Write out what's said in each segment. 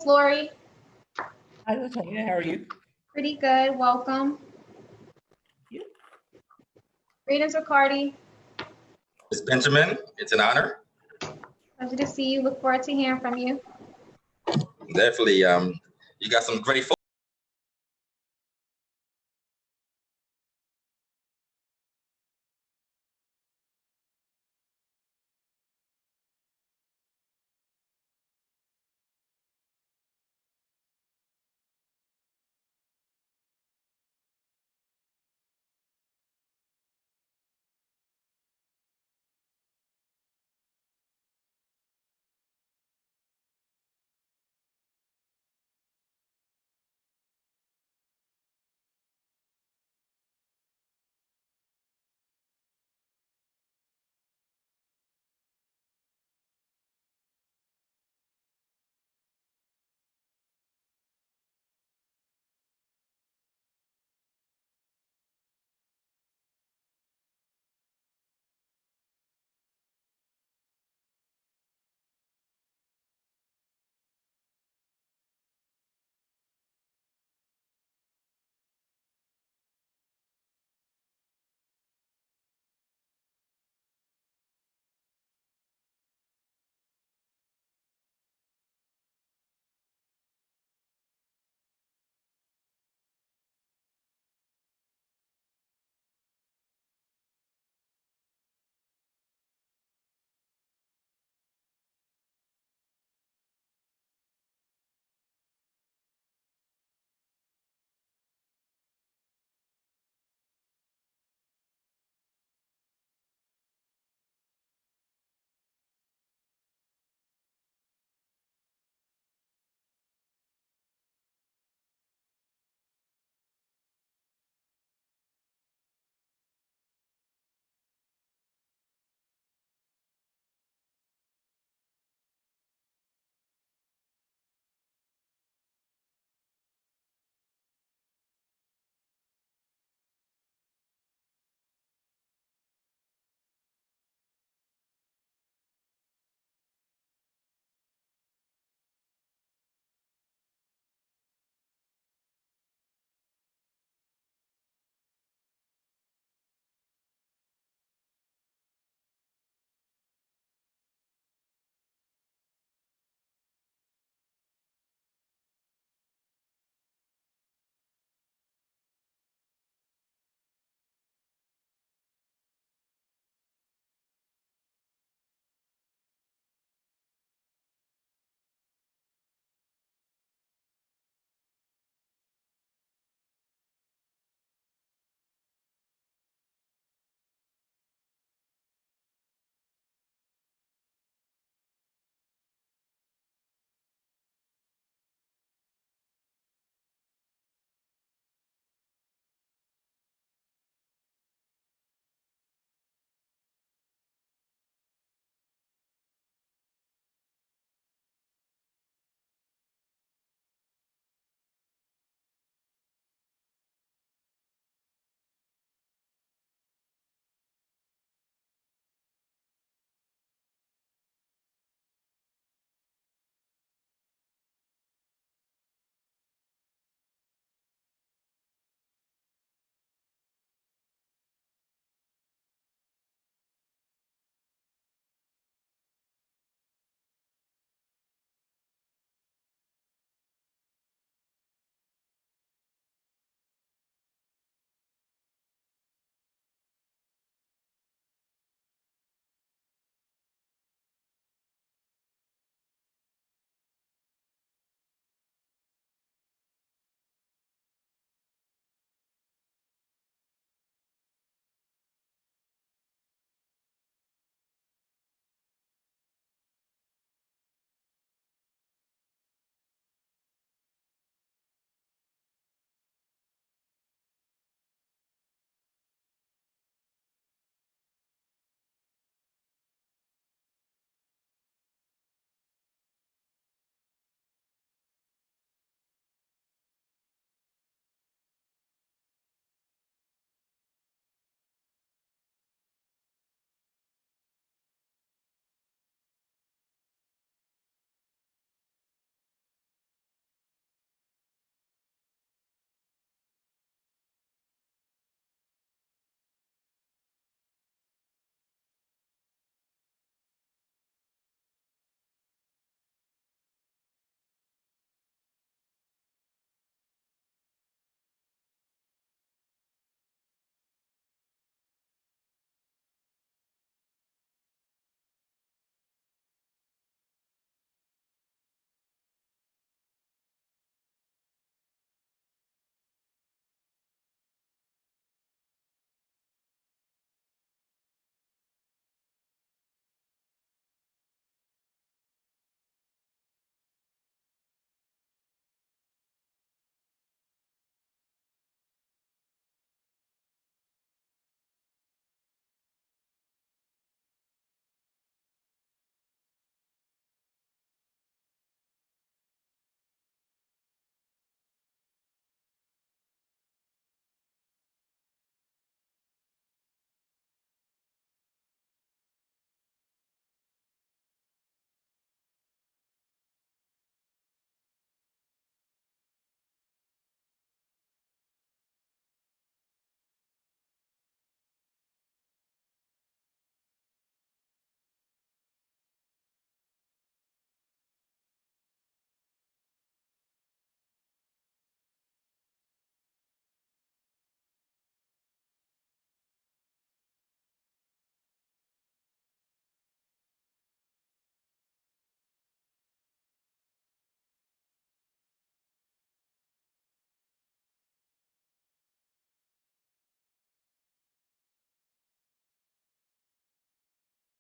Lori. Hi, Latonya. How are you? Pretty good. Welcome. Yeah. Greetings, Ricardi. Ms. Benjamin, it's an honor. Pleasure to see you. Look forward to hearing from you. Definitely. You got some great folks.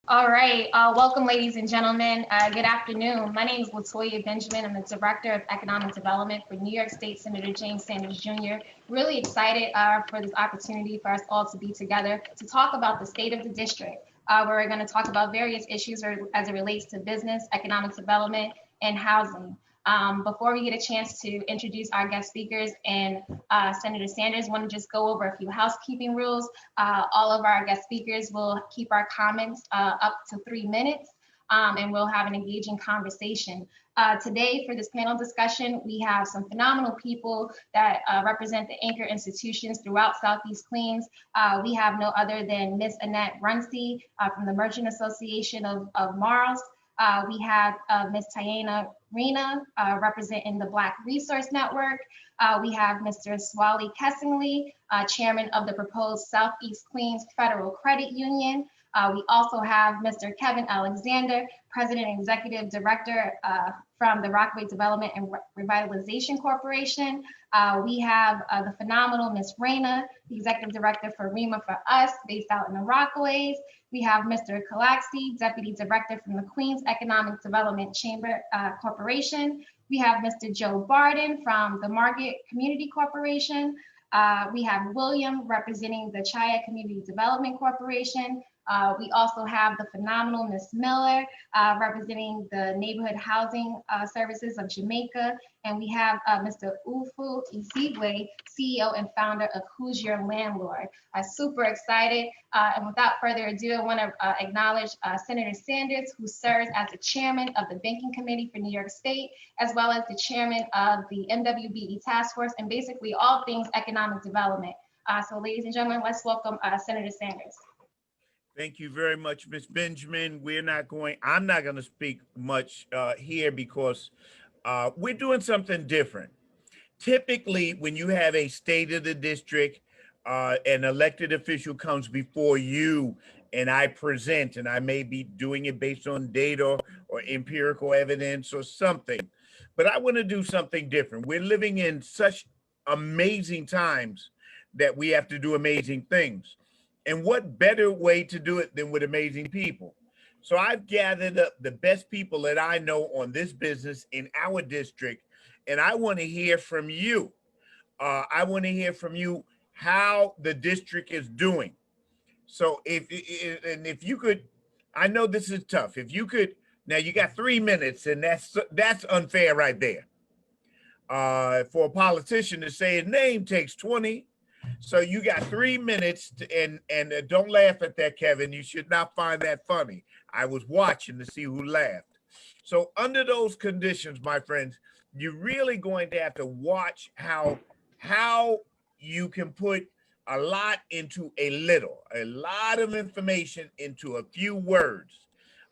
All right, welcome, ladies and gentlemen. Good afternoon. My name is Latoya Benjamin. I'm the Director of Economic Development for New York State Senator James Sanders Jr. Really excited for this opportunity for us all to be together to talk about the state of the district. We're going to talk about various issues as it relates to business, economic development, and housing. Before we get a chance to introduce our guest speakers and Senator Sanders, want to just go over a few housekeeping rules. All of our guest speakers will keep our comments up to 3 minutes, and we'll have an engaging conversation. Today, for this panel discussion, we have some phenomenal people that represent the anchor institutions throughout Southeast Queens. We have no other than Ms. Annette Runcie from the Merchant Association of Mars. We have Ms. Tayana Rena representing the Black Resource Network. We have Mr. Swally Kessingley, chairman of the proposed Southeast Queens Federal Credit Union. We also have Mr. Kevin Alexander, president and executive director from the Rockaway Development and Revitalization Corporation. We have the phenomenal Ms. Rena, the executive director for REMA for Us, based out in the Rockaways. We have Mr. Calaxi, deputy director from the Queens Economic Development Chamber Corporation. We have Mr. Joe Barden from the Market Community Corporation. We have William representing the Chaya Community Development Corporation. We also have the phenomenal Ms. Miller representing the Neighborhood Housing Services of Jamaica. And we have Mr. Ufu Izigwe, CEO and founder of Who's Your Landlord. Super excited. And without further ado, I want to acknowledge Senator Sanders, who serves as the chairman of the Banking Committee for New York State, as well as the chairman of the MWBE Task Force, and basically all things economic development. So ladies and gentlemen, let's welcome Senator Sanders. Thank you very much, Ms. Benjamin. I'm not going to speak much here because we're doing something different. Typically, when you have a state of the district, an elected official comes before you and I present, and I may be doing it based on data or empirical evidence or something, but I want to do something different. We're living in such amazing times that we have to do amazing things. And what better way to do it than with amazing people? So I've gathered up the best people that I know on this business in our district, and I want to hear from you. I want to hear from you how the district is doing. So if you could, I know this is tough. If you could, now you got 3 minutes, and that's unfair right there. For a politician to say his name takes 20. So you got 3 minutes and don't laugh at that, Kevin. You should not find that funny. I was watching to see who laughed. So under those conditions, my friends, you're really going to have to watch how you can put a lot into a lot of information into a few words.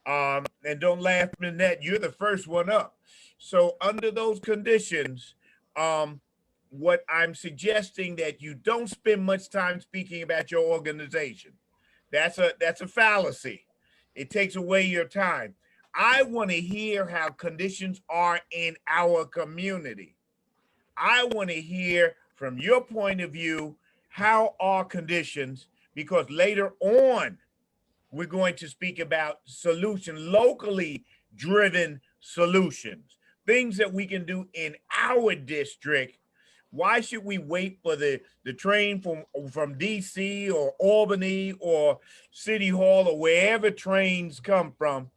And don't laugh, Minette, you're the first one up. So under those conditions, what I'm suggesting that you don't spend much time speaking about your organization. That's a fallacy. It takes away your time. I want to hear how conditions are in our community. I want to hear from your point of view, how are conditions, because later on, we're going to speak about locally driven solutions, things that we can do in our district. Why should we wait for the train from DC or Albany or City Hall or wherever trains come from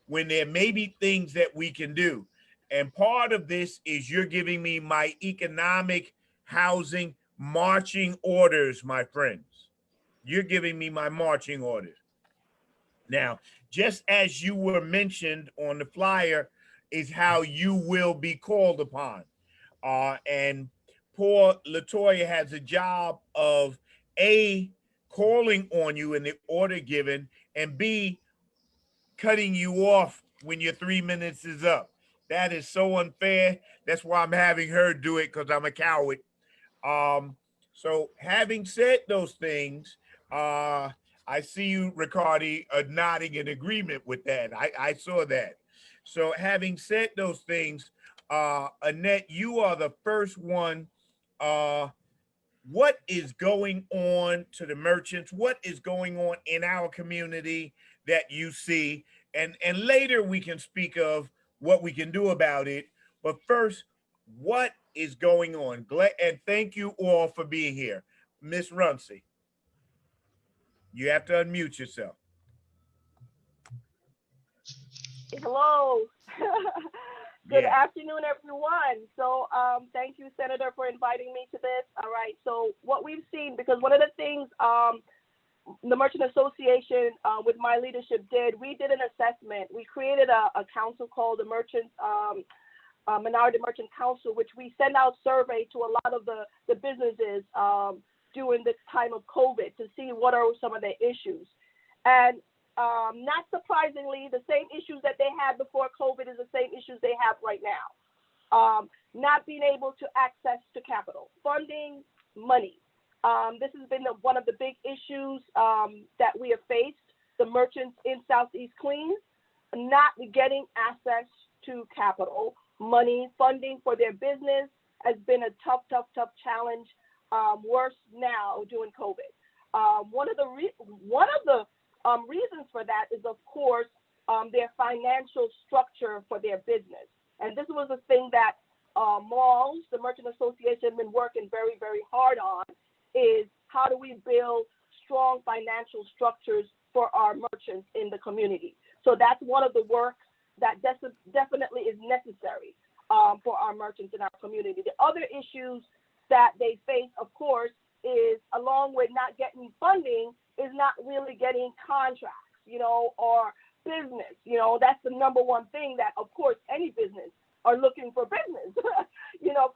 when there may be things that we can do? And part of this is you're giving me my economic housing marching orders, my friends. You're giving me my marching orders. Now, just as you were mentioned on the flyer is how you will be called upon. And poor Latoya has a job of A, calling on you in the order given, and B, cutting you off when your 3 minutes is up. That is so unfair. That's why I'm having her do it, because I'm a coward. So having said those things, I see you, Ricardi, nodding in agreement with that. I saw that. So having said those things, Annette, you are the first one. What is going on to the merchants? What is going on in our community that you see, and later we can speak of what we can do about it. But first, what is going on? And thank you all for being here. Miss Runcie, you have to unmute yourself. Hello. Good Yeah. afternoon, everyone. So thank you, Senator, for inviting me to this. All right. So what we've seen, because one of the things the Merchant Association with my leadership did, we did an assessment. We created a council called the Minority Merchant Council, which we send out survey to a lot of the businesses during this time of COVID to see what are some of their issues. And not surprisingly, the same issues that they had before COVID is the same issues they have right now. Not being able to access to capital, funding, money. This has been one of the big issues that we have faced, the merchants in Southeast Queens, not getting access to capital, money, funding for their business has been a tough challenge, worse now during COVID. One of the reasons for that is, of course, their financial structure for their business. And this was a thing that malls, the Merchant Association, have been working very, very hard on, is how do we build strong financial structures for our merchants in the community. So that's one of the work that definitely is necessary for our merchants in our community. The other issues that they face, of course, is, along with not getting funding, is not really getting contracts, or business. That's the number one thing that, of course, any business are looking for business,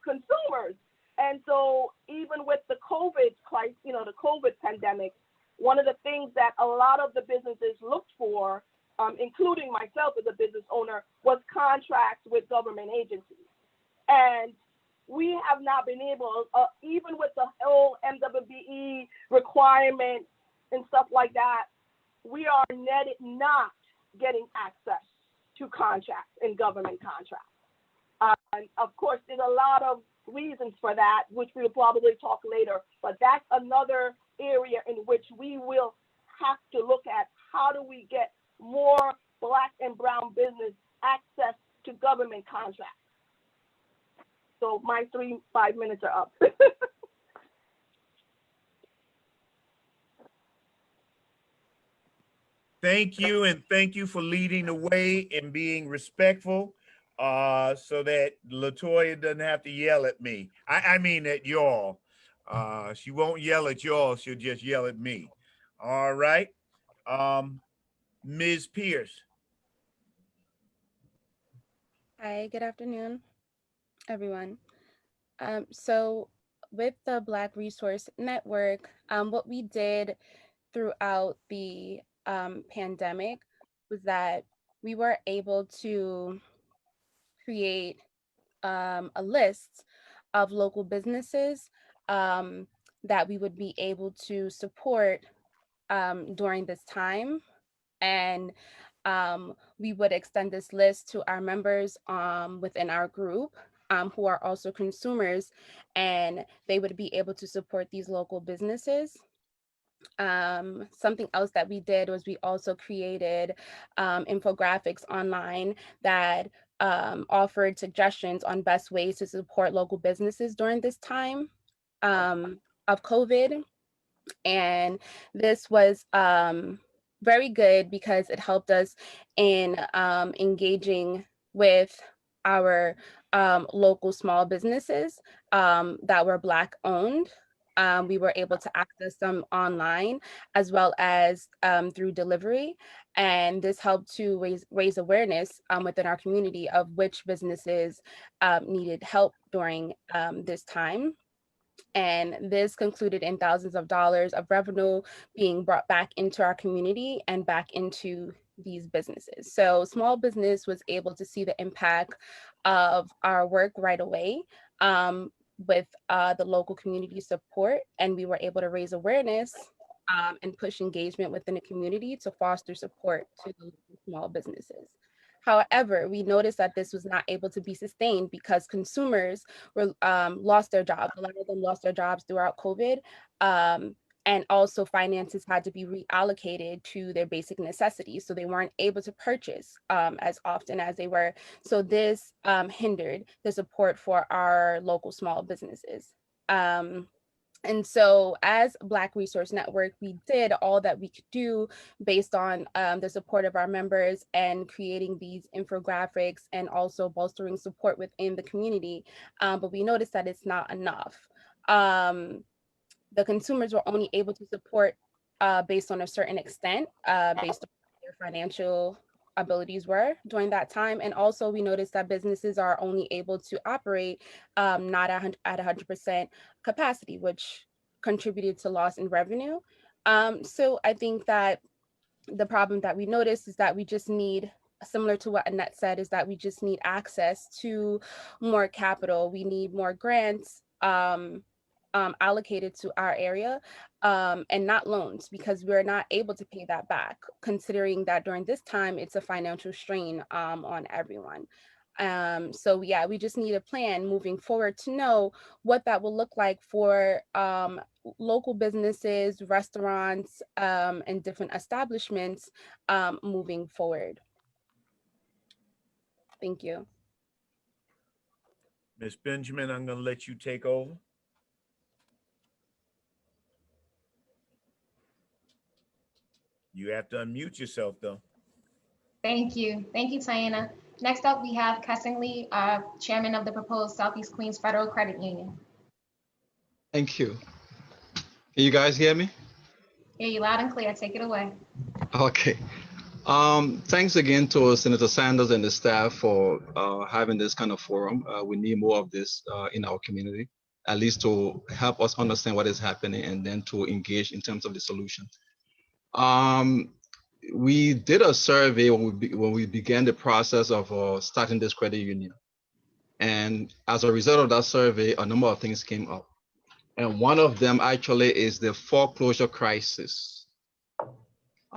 consumers. And so even with the COVID crisis, the COVID pandemic, one of the things that a lot of the businesses looked for, including myself as a business owner, was contracts with government agencies. And we have not been able, even with the whole MWBE requirement and stuff like that, we are not getting access to contracts and government contracts. And of course, there's a lot of reasons for that, which we'll probably talk later, but that's another area in which we will have to look at how do we get more Black and brown business access to government contracts. So my 5 minutes are up. Thank you, and thank you for leading the way and being respectful, so that Latoya doesn't have to yell at me. I mean at y'all. She won't yell at y'all, she'll just yell at me. All right. Ms. Pierce. Hi, good afternoon, everyone. So with the Black Resource Network, what we did throughout the pandemic was that we were able to create a list of local businesses that we would be able to support during this time. And we would extend this list to our members within our group who are also consumers, and they would be able to support these local businesses. Something else that we did was we also created infographics online that offered suggestions on best ways to support local businesses during this time of COVID. And this was very good because it helped us in engaging with our local small businesses that were Black owned. We were able to access them online as well as through delivery. And this helped to raise awareness within our community of which businesses needed help during this time. And this concluded in thousands of dollars of revenue being brought back into our community and back into these businesses. So small business was able to see the impact of our work right away with the local community support. And we were able to raise awareness and push engagement within the community to foster support to the small businesses. However, we noticed that this was not able to be sustained because consumers were lost their jobs. A lot of them lost their jobs throughout COVID. And also finances had to be reallocated to their basic necessities. So they weren't able to purchase as often as they were. So this hindered the support for our local small businesses. And so as Black Resource Network, we did all that we could do based on the support of our members and creating these infographics and also bolstering support within the community. But we noticed that it's not enough. The consumers were only able to support based on a certain extent, based on what their financial abilities were during that time. And also we noticed that businesses are only able to operate not at 100% capacity, which contributed to loss in revenue. So I think that the problem that we noticed is that we just need, similar to what Annette said, is that we just need access to more capital. We need more grants allocated to our area and not loans, because we're not able to pay that back, considering that during this time it's a financial strain on everyone. So yeah, we just need a plan moving forward to know what that will look like for local businesses, restaurants, and different establishments moving forward. Thank you. Ms. Benjamin, I'm going to let you take over. You have to unmute yourself, though. Thank you. Thank you, Taina. Next up, we have Kessing Lee, Chairman of the proposed Southeast Queens Federal Credit Union. Thank you. Can you guys hear me? Hear you loud and clear. Take it away. Okay. Thanks again to Senator Sanders and the staff for having this kind of forum. We need more of this in our community, at least to help us understand what is happening and then to engage in terms of the solution. We did a survey when we began the process of starting this credit union. And as a result of that survey, a number of things came up. And one of them actually is the foreclosure crisis.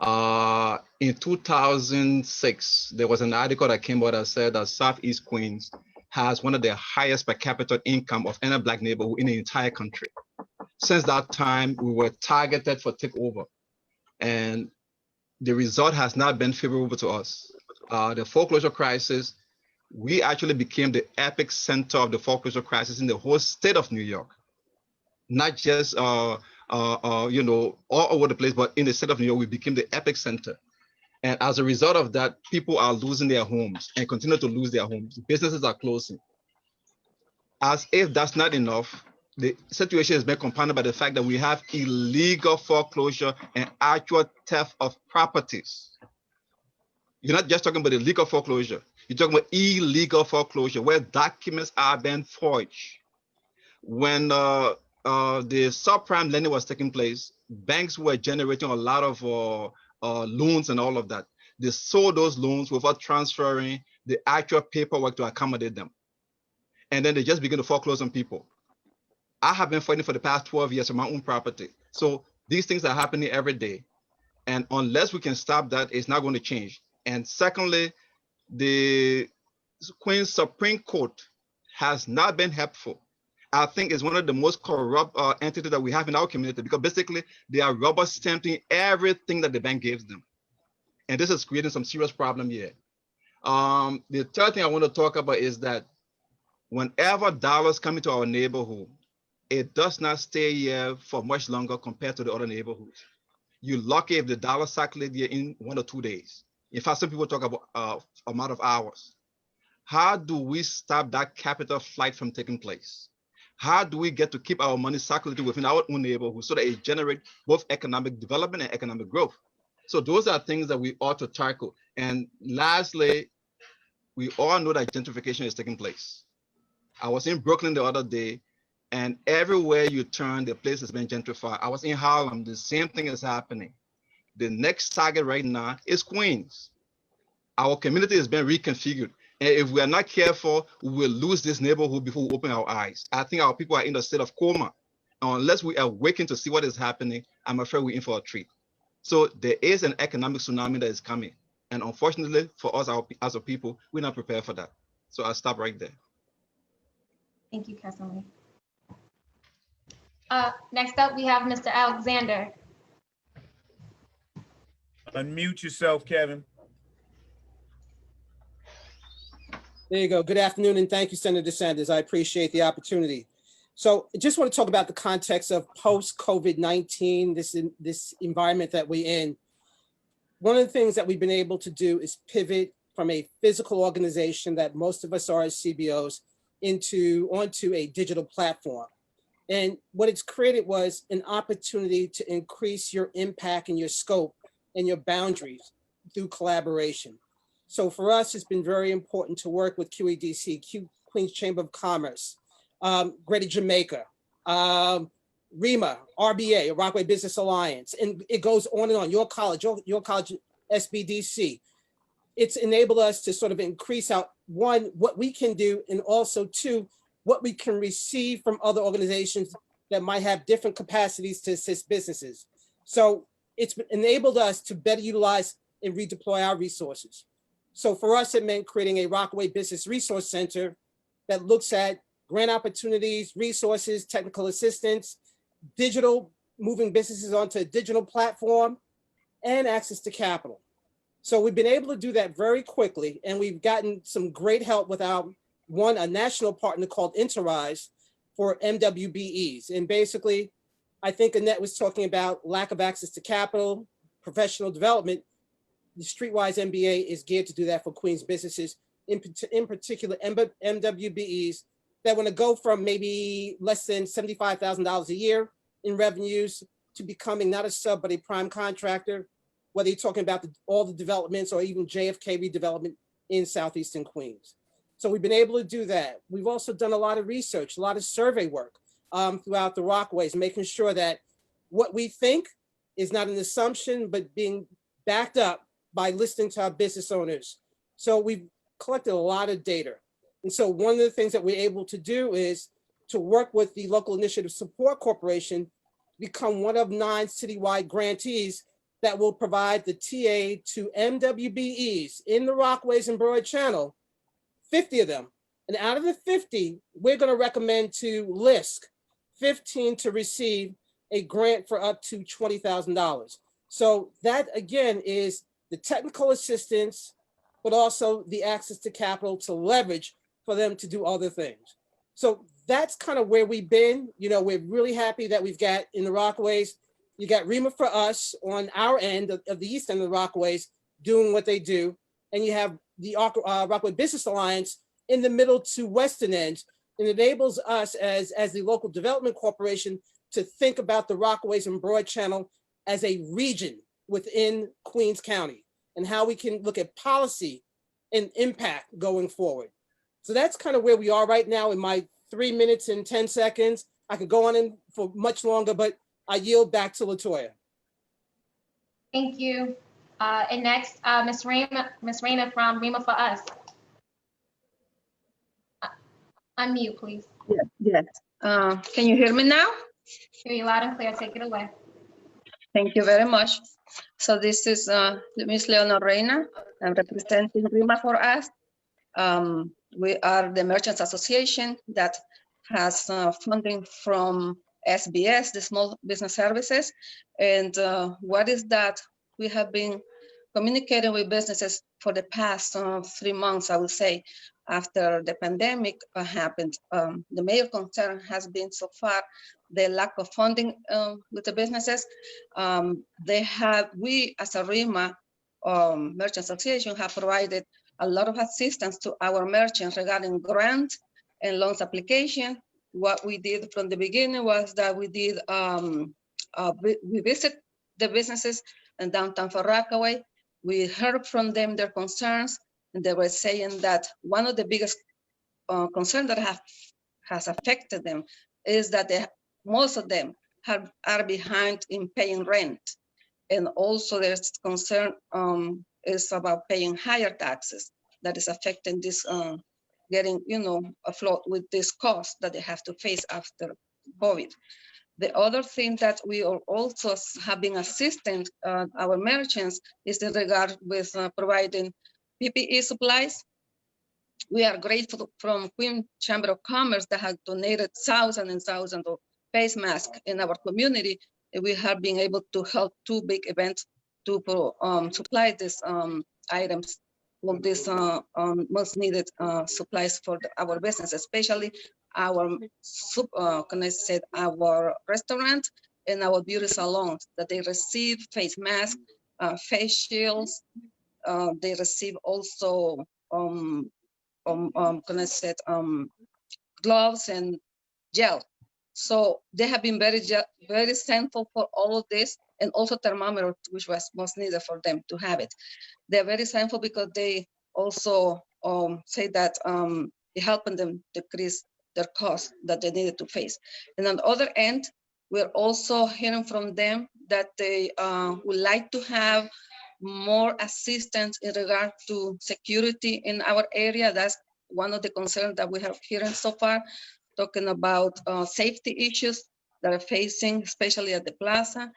In 2006, there was an article that came out that said that Southeast Queens has one of the highest per capita income of any Black neighborhood in the entire country. Since that time, we were targeted for takeover. And the result has not been favorable to us. The foreclosure crisis, we actually became the epic center of the foreclosure crisis in the whole state of New York. Not just all over the place, but in the state of New York, we became the epic center. And as a result of that, people are losing their homes and continue to lose their homes. Businesses are closing. As if that's not enough, the situation has been compounded by the fact that we have illegal foreclosure and actual theft of properties. You're not just talking about illegal foreclosure. You're talking about illegal foreclosure, where documents are being forged. When the subprime lending was taking place, banks were generating a lot of loans and all of that. They sold those loans without transferring the actual paperwork to accommodate them. And then they just begin to foreclose on people. I have been fighting for the past 12 years on my own property. So these things are happening every day. And unless we can stop that, it's not going to change. And secondly, the Queens Supreme Court has not been helpful. I think it's one of the most corrupt entities that we have in our community, because basically they are rubber stamping everything that the bank gives them. And this is creating some serious problem here. The third thing I want to talk about is that whenever dollars come into our neighborhood, it does not stay here for much longer compared to the other neighborhoods. You're lucky if the dollar circulates here in 1 or 2 days. In fact, some people talk about amount of hours. How do we stop that capital flight from taking place? How do we get to keep our money circulating within our own neighborhood so that it generates both economic development and economic growth? So those are things that we ought to tackle. And lastly, we all know that gentrification is taking place. I was in Brooklyn the other day, and everywhere you turn, the place has been gentrified. I was in Harlem, the same thing is happening. The next target right now is Queens. Our community has been reconfigured. And if we are not careful, we will lose this neighborhood before we open our eyes. I think our people are in a state of coma. Unless we awaken to see what is happening, I'm afraid we're in for a treat. So there is an economic tsunami that is coming. And unfortunately for us as a people, we're not prepared for that. So I'll stop right there. Thank you, Kessing Lee. Next up, we have Mr. Alexander. Unmute yourself, Kevin. There you go. Good afternoon, and thank you, Senator Sanders. I appreciate the opportunity. So I just want to talk about the context of post-COVID-19, this environment that we're in. One of the things that we've been able to do is pivot from a physical organization that most of us are as CBOs onto a digital platform. And what it's created was an opportunity to increase your impact and your scope and your boundaries through collaboration. So for us, it's been very important to work with QEDC, Queens Chamber of Commerce, Greater Jamaica, REMA, RBA, Rockaway Business Alliance, and it goes on and on. Your college, SBDC. It's enabled us to sort of increase out, one, what we can do, and also two, what we can receive from other organizations that might have different capacities to assist businesses. So it's enabled us to better utilize and redeploy our resources. So for us, it meant creating a Rockaway Business Resource Center that looks at grant opportunities, resources, technical assistance, digital, moving businesses onto a digital platform, and access to capital. So we've been able to do that very quickly, and we've gotten some great help with a national partner called Interrise for MWBEs. And basically, I think Annette was talking about lack of access to capital, professional development. The Streetwise MBA is geared to do that for Queens businesses, in particular MWBEs that want to go from maybe less than $75,000 a year in revenues to becoming not a sub, but a prime contractor, whether you're talking about all the developments or even JFK redevelopment in Southeastern Queens. So we've been able to do that. We've also done a lot of research, a lot of survey work throughout the Rockaways, making sure that what we think is not an assumption, but being backed up by listening to our business owners. So we've collected a lot of data. And so one of the things that we're able to do is to work with the Local Initiative Support Corporation, become one of 9 citywide grantees that will provide the TA to MWBEs in the Rockaways and Broad Channel, 50 of them. And out of the 50, we're going to recommend to LISC 15 to receive a grant for up to $20,000. So that, again, is the technical assistance, but also the access to capital to leverage for them to do other things. So that's kind of where we've been. You know, we're really happy that we've got in the Rockaways, you got REMA for us on our end of the east end of the Rockaways doing what they do. And you have the Rockaway Business Alliance in the middle to western end. It enables us as the local development corporation to think about the Rockaways and Broad Channel as a region within Queens County and how we can look at policy and impact going forward. So that's kind of where we are right now in my 3 minutes and 10 seconds. I could go on in for much longer, but I yield back to LaToya. Thank you. And next, Ms. Rayna from REMA for Us. Unmute, please. Yes. Can you hear me now? Hear you loud and clear. Take it away. Thank you very much. So this is Ms. Leonor Reyna. I'm representing REMA for Us. We are the Merchants Association that has funding from SBS, the Small Business Services. And what is that? We have been communicating with businesses for the past 3 months, I would say, after the pandemic happened. The major concern has been so far the lack of funding with the businesses. We as a REMA Merchants Association have provided a lot of assistance to our merchants regarding grant and loans application. What we did from the beginning was that we visit the businesses in downtown Fort Rockaway. We heard from them their concerns, and they were saying that one of the biggest concerns that has affected them is that most of them are behind in paying rent. And also there's concern is about paying higher taxes that is affecting this getting, afloat with this cost that they have to face after COVID. The other thing that we are also have been assisting our merchants is in regard with providing PPE supplies. We are grateful from Queens Chamber of Commerce that have donated thousands and thousands of face mask in our community. We have been able to help 2 big events to supply these items, all these most needed supplies for our business, especially our our restaurant and our beauty salons, that they receive face masks, face shields. They receive also gloves and gel. So they have been very thankful for all of this, and also thermometer, which was most needed for them to have it. They're very thankful because they also say that it helping them decrease their costs that they needed to face. And on the other end, we're also hearing from them that they would like to have more assistance in regard to security in our area. That's one of the concerns that we have hearing so far, talking about safety issues that are facing, especially at the plaza.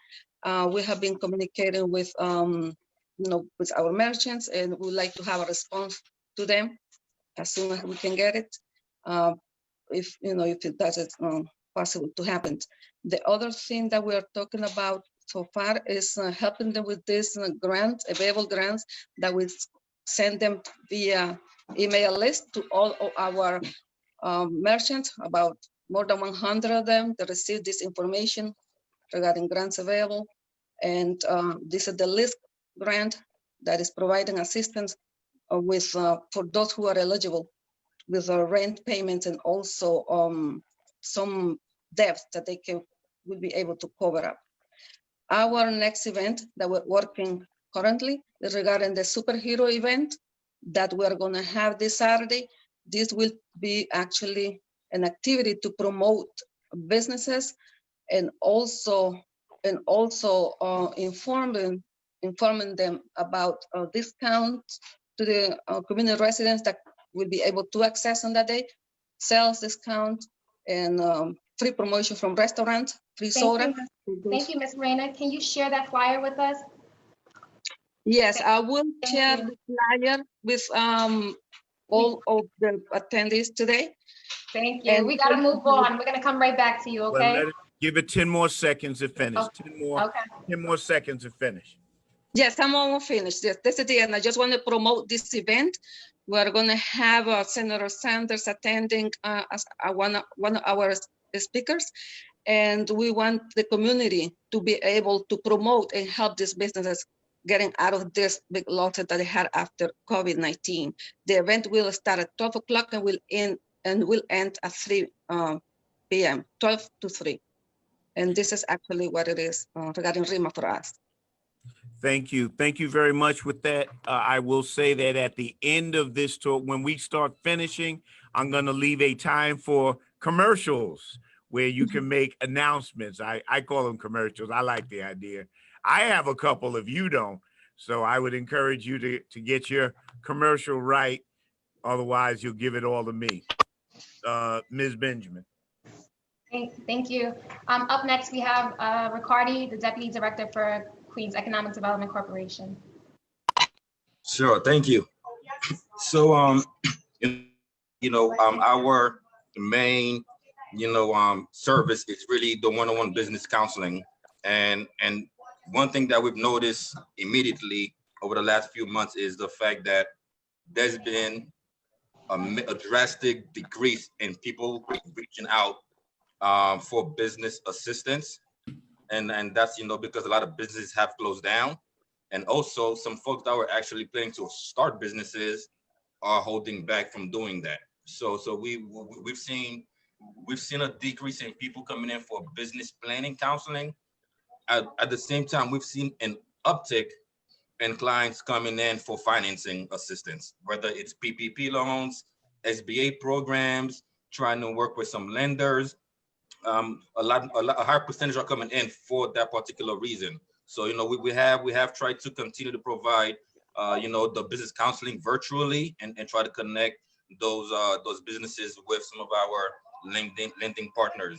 We have been communicating with, with our merchants, and we would like to have a response to them as soon as we can get it, if it doesn't possible to happen. The other thing that we are talking about so far is helping them with this grants, available grants that we send them via email list to all of our merchants, about more than 100 of them that receive this information regarding grants available. And this is the list grant that is providing assistance with for those who are eligible with rent payments, and also some debts that they will be able to cover up. Our next event that we're working currently is regarding the superhero event that we're going to have this Saturday. This will be actually an activity to promote businesses and also informing them about discounts to the community residents that will be able to access on that day, sales discount, and free promotion from restaurants, free soda. Thank you, Ms. Morena. Can you share that flyer with us? Yes, I will share the flyer with all of the attendees today. Thank you. And we got to move on. We're going to come right back to you, Well, okay? give it 10 more seconds to finish. Okay. 10 more seconds to finish. Yes, I'm almost finished. Yes, that's the end. I just want to promote this event. We're going to have Senator Sanders attending as one of our speakers. And we want the community to be able to promote and help these businesses getting out of this big loss that they had after COVID-19. The event will start at 12 o'clock and will end at 3 p.m., 12 to 3. And this is actually what it is regarding RIMA for us. Thank you. Thank you very much with that. I will say that at the end of this talk, when we start finishing, I'm going to leave a time for commercials where you can make announcements. I call them commercials. I like the idea. I have a couple if you don't. So I would encourage you to get your commercial right. Otherwise, you'll give it all to me. Ms. Benjamin. Thank you. Up next, we have Ricardi, the Deputy Director for Queens Economic Development Corporation. Sure, thank you. So, our main, service is really the one-on-one business counseling. And one thing that we've noticed immediately over the last few months is the fact that there's been a drastic decrease in people reaching out for business assistance. And that's, because a lot of businesses have closed down. And also some folks that were actually planning to start businesses are holding back from doing that. So we've seen a decrease in people coming in for business planning counseling. At the same time, we've seen an uptick in clients coming in for financing assistance, whether it's PPP loans, SBA programs, trying to work with some lenders. A higher percentage are coming in for that particular reason. So, we have tried to continue to provide, the business counseling virtually and try to connect those businesses with some of our lending partners.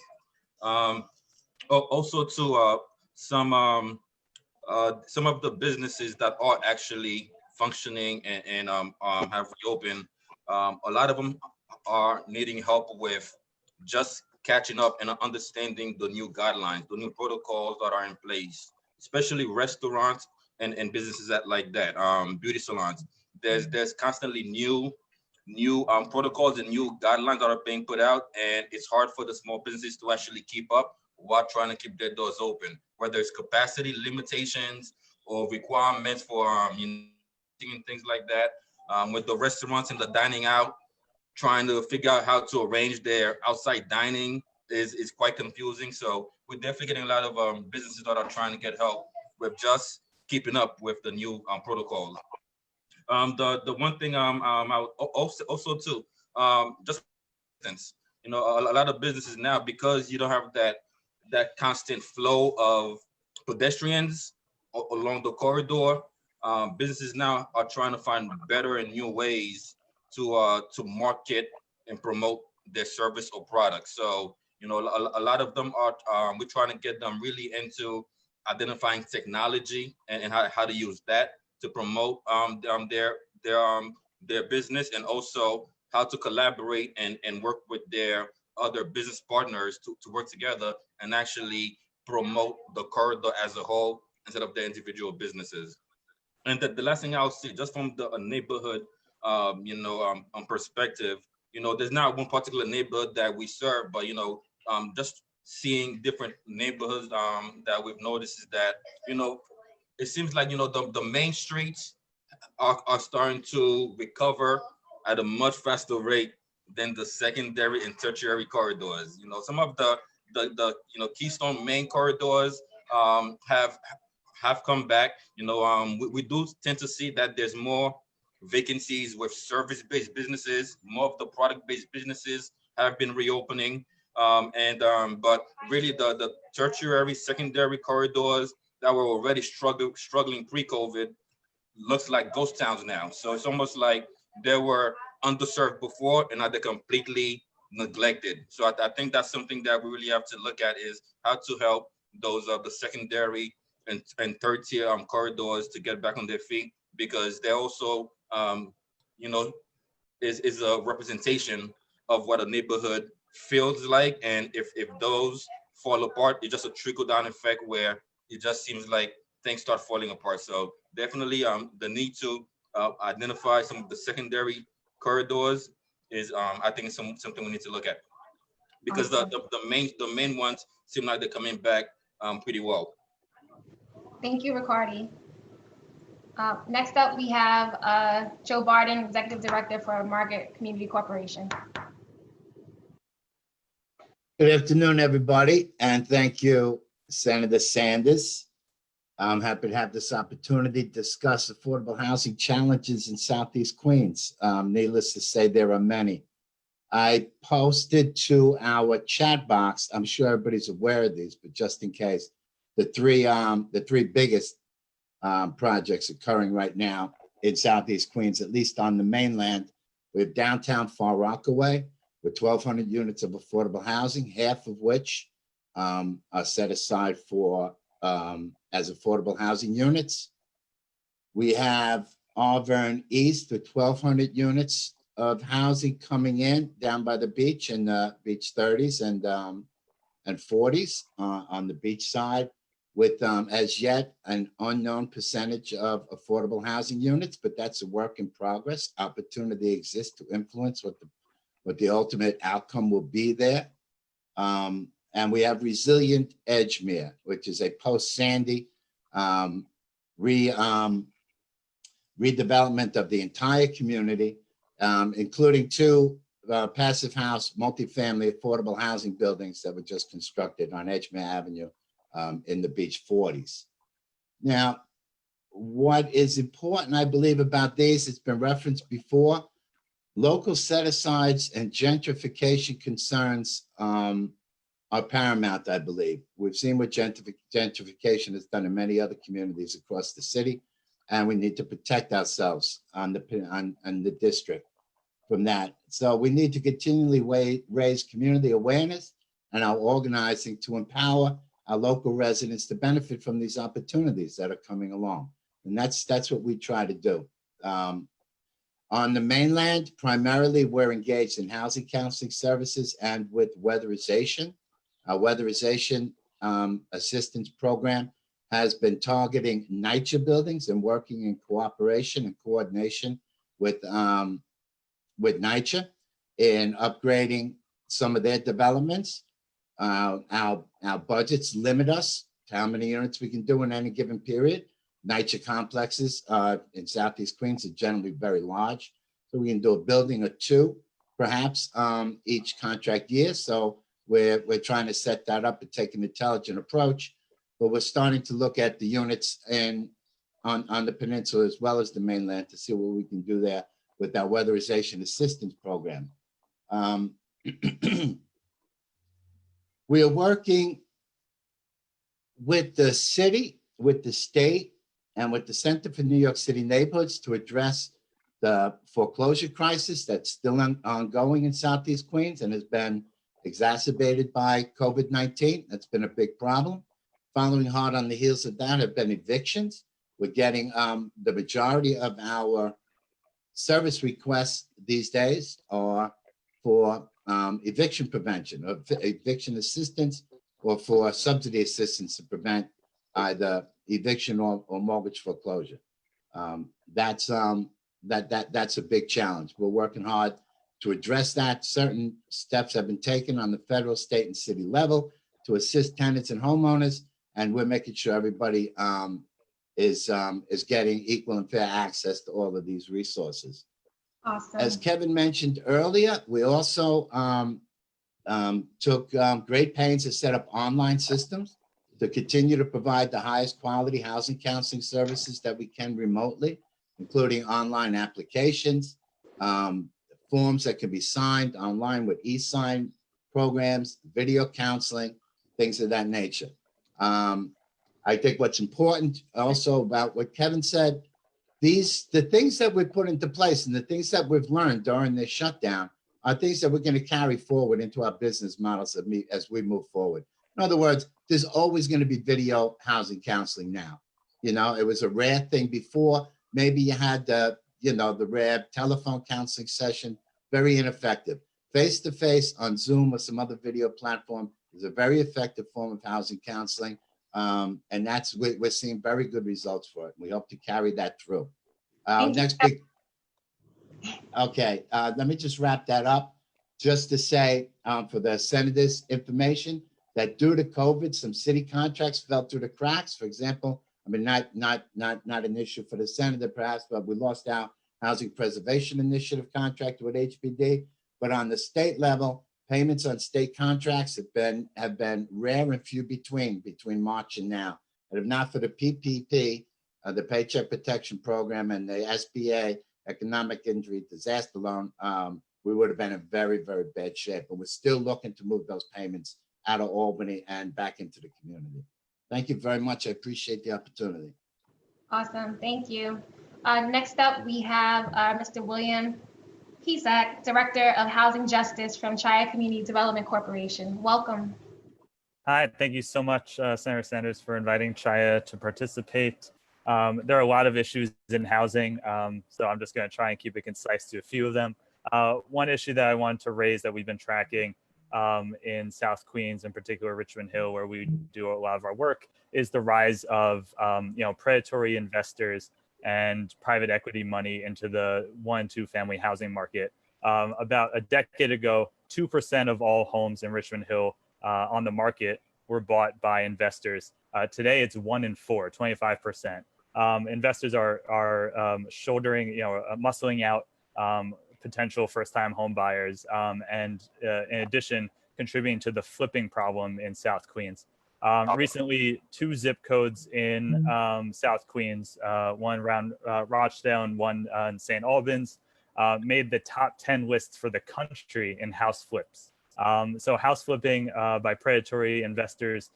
Also to some of the businesses that are actually functioning and have reopened, a lot of them are needing help with just catching up and understanding the new guidelines, the new protocols that are in place, especially restaurants and businesses like that, beauty salons. There's constantly new protocols and new guidelines that are being put out, and it's hard for the small businesses to actually keep up while trying to keep their doors open, whether it's capacity limitations or requirements for and things like that. With the restaurants and the dining out, trying to figure out how to arrange their outside dining is quite confusing. So we're definitely getting a lot of businesses that are trying to get help with just keeping up with the new protocols. The one thing I also too, just a lot of businesses now, because you don't have that constant flow of pedestrians along the corridor, businesses now are trying to find better and new ways to market and promote their service or product. So a lot of them are we're trying to get them really into identifying technology and how to use that to promote their business, and also how to collaborate and work with their other business partners to work together and actually promote the corridor as a whole instead of their individual businesses. And the last thing I'll say, just from the neighborhood perspective, there's not one particular neighborhood that we serve, but just seeing different neighborhoods that we've noticed is that it seems like the main streets are starting to recover at a much faster rate than the secondary and tertiary corridors. Some of the Keystone main corridors have come back. We do tend to see that there's more vacancies with service-based businesses. More of the product-based businesses have been reopening, but really the tertiary, secondary corridors that were already struggling pre-COVID looks like ghost towns now. So it's almost like they were underserved before and now they're completely neglected. So I think that's something that we really have to look at, is how to help those the secondary and third tier corridors to get back on their feet, because they're also is a representation of what a neighborhood feels like. And if those fall apart, it's just a trickle down effect where it just seems like things start falling apart. So definitely the need to identify some of the secondary corridors is I think it's something we need to look at, because the main ones seem like they're coming back pretty well. Thank you, Ricardi. Next up, we have Joe Barden, Executive Director for Margaret Community Corporation. Good afternoon, everybody, and thank you, Senator Sanders. I'm happy to have this opportunity to discuss affordable housing challenges in Southeast Queens. Needless to say, there are many. I posted to our chat box, I'm sure everybody's aware of these, but just in case, the three biggest projects occurring right now in Southeast Queens, at least on the mainland. We have downtown Far Rockaway with 1,200 units of affordable housing, half of which are set aside for as affordable housing units. We have Auburn East with 1,200 units of housing coming in down by the beach in the beach 30s and 40s on the beach side, with as yet an unknown percentage of affordable housing units, but that's a work in progress. Opportunity exists to influence what the ultimate outcome will be there. And we have Resilient Edgemere, which is a post-Sandy redevelopment of the entire community, including two passive house, multifamily affordable housing buildings that were just constructed on Edgemere Avenue in the beach 40s. Now, what is important, I believe, about these, it's been referenced before, local set-asides and gentrification concerns are paramount, I believe. We've seen what gentrification has done in many other communities across the city, and we need to protect ourselves on the district from that. So we need to continually raise community awareness and our organizing to empower our local residents to benefit from these opportunities that are coming along. And that's what we try to do. On the mainland, primarily, we're engaged in housing counseling services and with weatherization. Our weatherization assistance program has been targeting NYCHA buildings and working in cooperation and coordination with NYCHA in upgrading some of their developments. Our budgets limit us to how many units we can do in any given period. NYCHA complexes in Southeast Queens are generally very large. So we can do a building or two, perhaps each contract year. So we're trying to set that up and take an intelligent approach, but we're starting to look at the units on the peninsula as well as the mainland to see what we can do there with our weatherization assistance program. We are working with the city, with the state, and with the Center for New York City Neighborhoods to address the foreclosure crisis that's still ongoing in Southeast Queens and has been exacerbated by COVID-19. That's been a big problem. Following hard on the heels of that have been evictions. We're getting the majority of our service requests these days are for eviction prevention, or eviction assistance, or for subsidy assistance to prevent either eviction or mortgage foreclosure. That's a big challenge. We're working hard to address that. Certain steps have been taken on the federal, state, and city level to assist tenants and homeowners, and we're making sure everybody is getting equal and fair access to all of these resources. Awesome. As Kevin mentioned earlier, we also took great pains to set up online systems to continue to provide the highest quality housing counseling services that we can remotely, including online applications, forms that can be signed online with e-sign programs, video counseling, things of that nature. I think what's important also about what Kevin said, the things that we put into place and the things that we've learned during this shutdown are things that we're going to carry forward into our business models as we move forward. In other words, there's always going to be video housing counseling now. You know, it was a rare thing before. Maybe you had the rare telephone counseling session, very ineffective. Face-to-face on Zoom or some other video platform is a very effective form of housing counseling. And we're seeing very good results for it. We hope to carry that through. Next big. Okay, let me just wrap that up. Just to say for the senators' information that due to COVID, some city contracts fell through the cracks. For example, I mean, not an issue for the senator perhaps, but we lost our Housing Preservation Initiative contract with HPD. But on the state level, payments on state contracts have been rare and few between March and now. And if not for the PPP, the Paycheck Protection Program, and the SBA Economic Injury Disaster Loan, we would have been in very, very bad shape. But we're still looking to move those payments out of Albany and back into the community. Thank you very much. I appreciate the opportunity. Awesome. Thank you. Next up, we have Mr. William Pisak, Director of Housing Justice from Chaya Community Development Corporation. Welcome. Hi, thank you so much, Senator Sanders, for inviting Chaya to participate. There are a lot of issues in housing, so I'm just going to try and keep it concise to a few of them. One issue that I wanted to raise that we've been tracking in South Queens, in particular Richmond Hill, where we do a lot of our work, is the rise of predatory investors and private equity money into the 1- and 2-family housing market. About a decade ago, 2% of all homes in Richmond Hill on the market were bought by investors. Today, it's 1 in 4, 25%. Investors are shouldering, muscling out potential first-time home buyers, and in addition, contributing to the flipping problem in South Queens. Recently, 2 zip codes in South Queens, one around Rochdale and one in St. Albans, made the top 10 lists for the country in house flips. So house flipping by predatory investors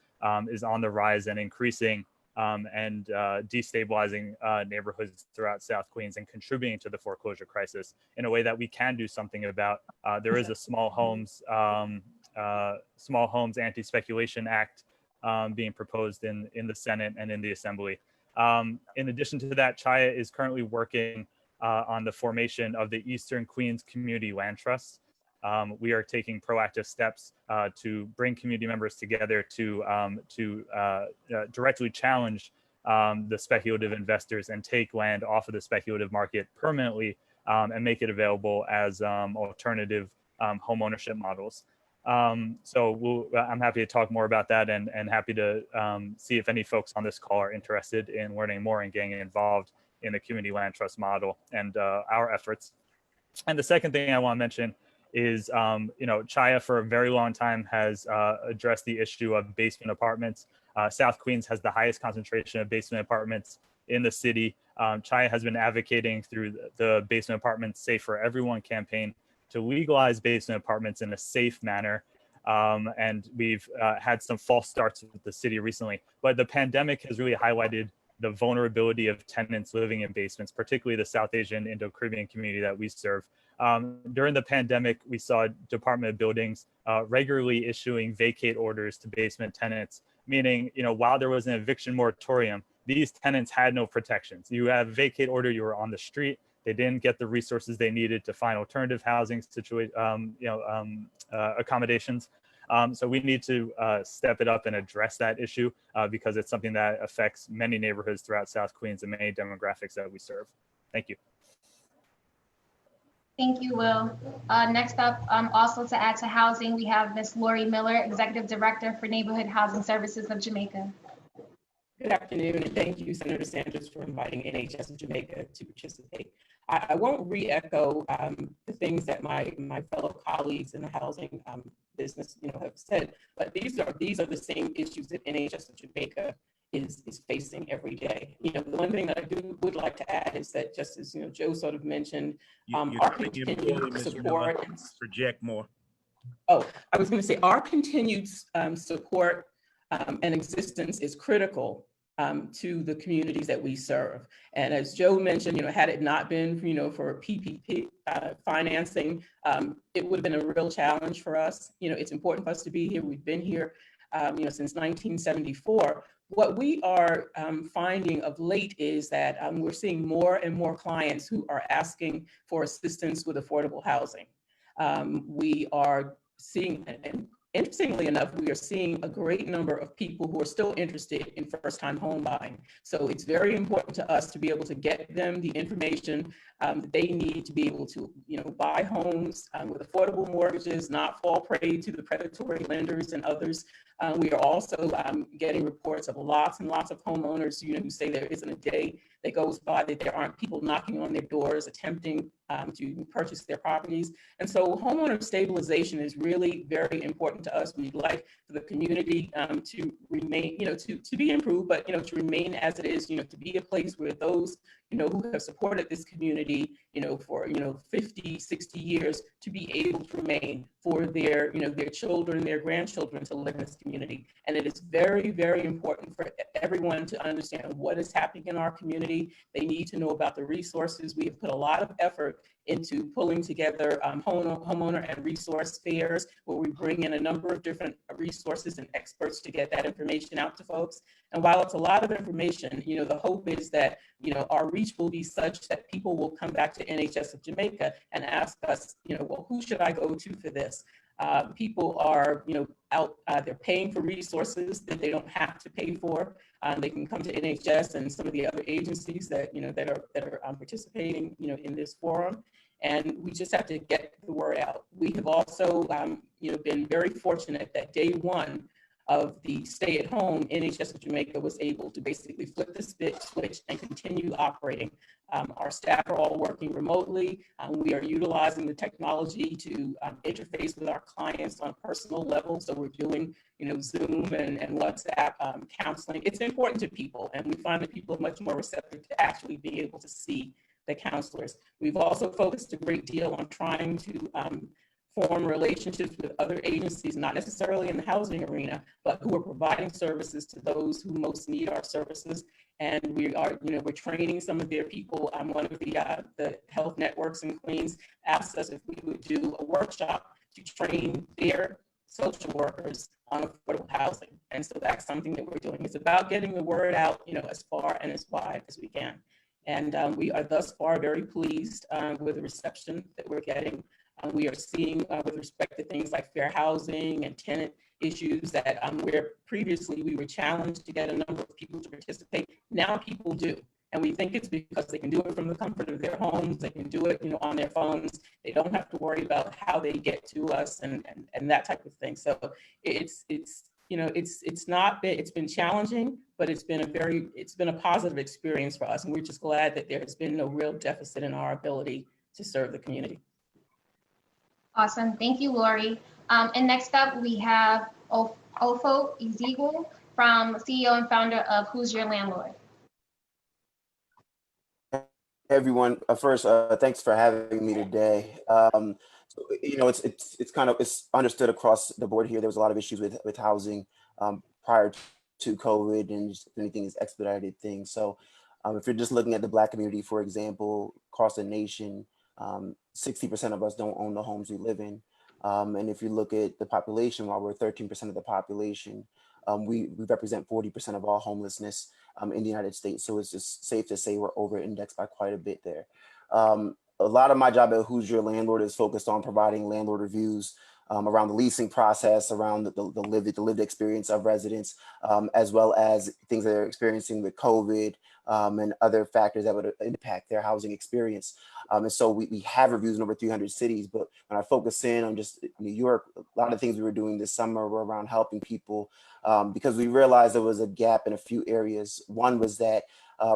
is on the rise and increasing, and destabilizing neighborhoods throughout South Queens and contributing to the foreclosure crisis in a way that we can do something about. There is a Small Homes Anti-Speculation Act being proposed in the Senate and in the Assembly. In addition to that, Chaya is currently working on the formation of the Eastern Queens Community Land Trust. We are taking proactive steps to bring community members together to directly challenge the speculative investors and take land off of the speculative market permanently and make it available as alternative home ownership models. So I'm happy to talk more about that and happy to see if any folks on this call are interested in learning more and getting involved in the community land trust model and our efforts. And the second thing I want to mention is, Chaya for a very long time has addressed the issue of basement apartments. South Queens has the highest concentration of basement apartments in the city. Chaya has been advocating through the Basement Apartments Safe for Everyone campaign to legalize basement apartments in a safe manner. And we've had some false starts with the city recently, but the pandemic has really highlighted the vulnerability of tenants living in basements, particularly the South Asian Indo-Caribbean community that we serve. During the pandemic, we saw Department of Buildings regularly issuing vacate orders to basement tenants, meaning, while there was an eviction moratorium, these tenants had no protections. You have a vacate order, you were on the street, they didn't get the resources they needed to find alternative housing accommodations. So we need to step it up and address that issue because it's something that affects many neighborhoods throughout South Queens and many demographics that we serve. Thank you. Thank you, Will. Next up, also to add to housing, we have Ms. Lori Miller, Executive Director for Neighborhood Housing Services of Jamaica. Good afternoon, and thank you, Senator Sanders, for inviting NHS of Jamaica to participate. I won't re-echo the things that my fellow colleagues in the housing business, have said, but these are the same issues that NHS of Jamaica is facing every day. The one thing that I would like to add is that, just as Joe sort of mentioned, our continued support. Project more. Oh, I was going to say our continued support and existence is critical to the communities that we serve. And as Joe mentioned, had it not been, for PPP financing, it would have been a real challenge for us. It's important for us to be here. We've been here, since 1974. What we are finding of late is that we're seeing more and more clients who are asking for assistance with affordable housing. We are seeing, and interestingly enough, we are seeing a great number of people who are still interested in first-time home buying. So it's very important to us to be able to get them the information that they need to be able to, buy homes with affordable mortgages, not fall prey to the predatory lenders and others. We are also getting reports of lots and lots of homeowners, who say there isn't a day that goes by that there aren't people knocking on their doors attempting to purchase their properties. And so homeowner stabilization is really very important to us. We'd like for the community to remain, to be improved, but, to remain as it is, to be a place where those, who have supported this community, for, 50, 60 years, to be able to remain, for their, their children, their grandchildren to live in this community. And it is very, very important for everyone to understand what is happening in our community. They need to know about the resources. We have put a lot of effort into pulling together homeowner and resource fairs, where we bring in a number of different resources and experts to get that information out to folks. And while it's a lot of information, the hope is that, our reach will be such that people will come back to NHS of Jamaica and ask us, well, who should I go to for this? People are, out, they're paying for resources that they don't have to pay for. They can come to NHS and some of the other agencies that, that are participating, in this forum. And we just have to get the word out. We have also, been very fortunate that day one of the stay at home, NHS of Jamaica was able to basically flip the switch and continue operating. Our staff are all working remotely. We are utilizing the technology to interface with our clients on a personal level. So we're doing, Zoom and WhatsApp counseling. It's important to people, and we find that people are much more receptive to actually being able to see the counselors. We've also focused a great deal on trying to form relationships with other agencies, not necessarily in the housing arena, but who are providing services to those who most need our services. And we are, we're training some of their people. One of the health networks in Queens asked us if we would do a workshop to train their social workers on affordable housing. And so that's something that we're doing. It's about getting the word out, as far and as wide as we can. And we are thus far very pleased with the reception that we're getting. We are seeing with respect to things like fair housing and tenant issues that where previously we were challenged to get a number of people to participate, now people do. And we think it's because they can do it from the comfort of their homes. They can do it, on their phones. They don't have to worry about how they get to us and that type of thing. So it's been challenging, but it's been a positive experience for us. And we're just glad that there has been no real deficit in our ability to serve the community. Awesome. Thank you, Lori. And next up, we have Ofo Ezigbo, CEO and founder of Who's Your Landlord? Everyone, first, thanks for having me today. It's understood across the board here. There was a lot of issues with housing prior to COVID, and just anything is expedited things. So if you're just looking at the Black community, for example, across the nation, 60% of us don't own the homes we live in. And if you look at the population, while we're 13% of the population, we represent 40% of all homelessness in the United States. So it's just safe to say we're over indexed by quite a bit there. A lot of my job at Who's Your Landlord is focused on providing landlord reviews around the leasing process, around the lived experience of residents, as well as things that they're experiencing with COVID and other factors that would impact their housing experience. And so we have reviews in over 300 cities, but when I focus in on just New York, a lot of things we were doing this summer were around helping people because we realized there was a gap in a few areas. One was that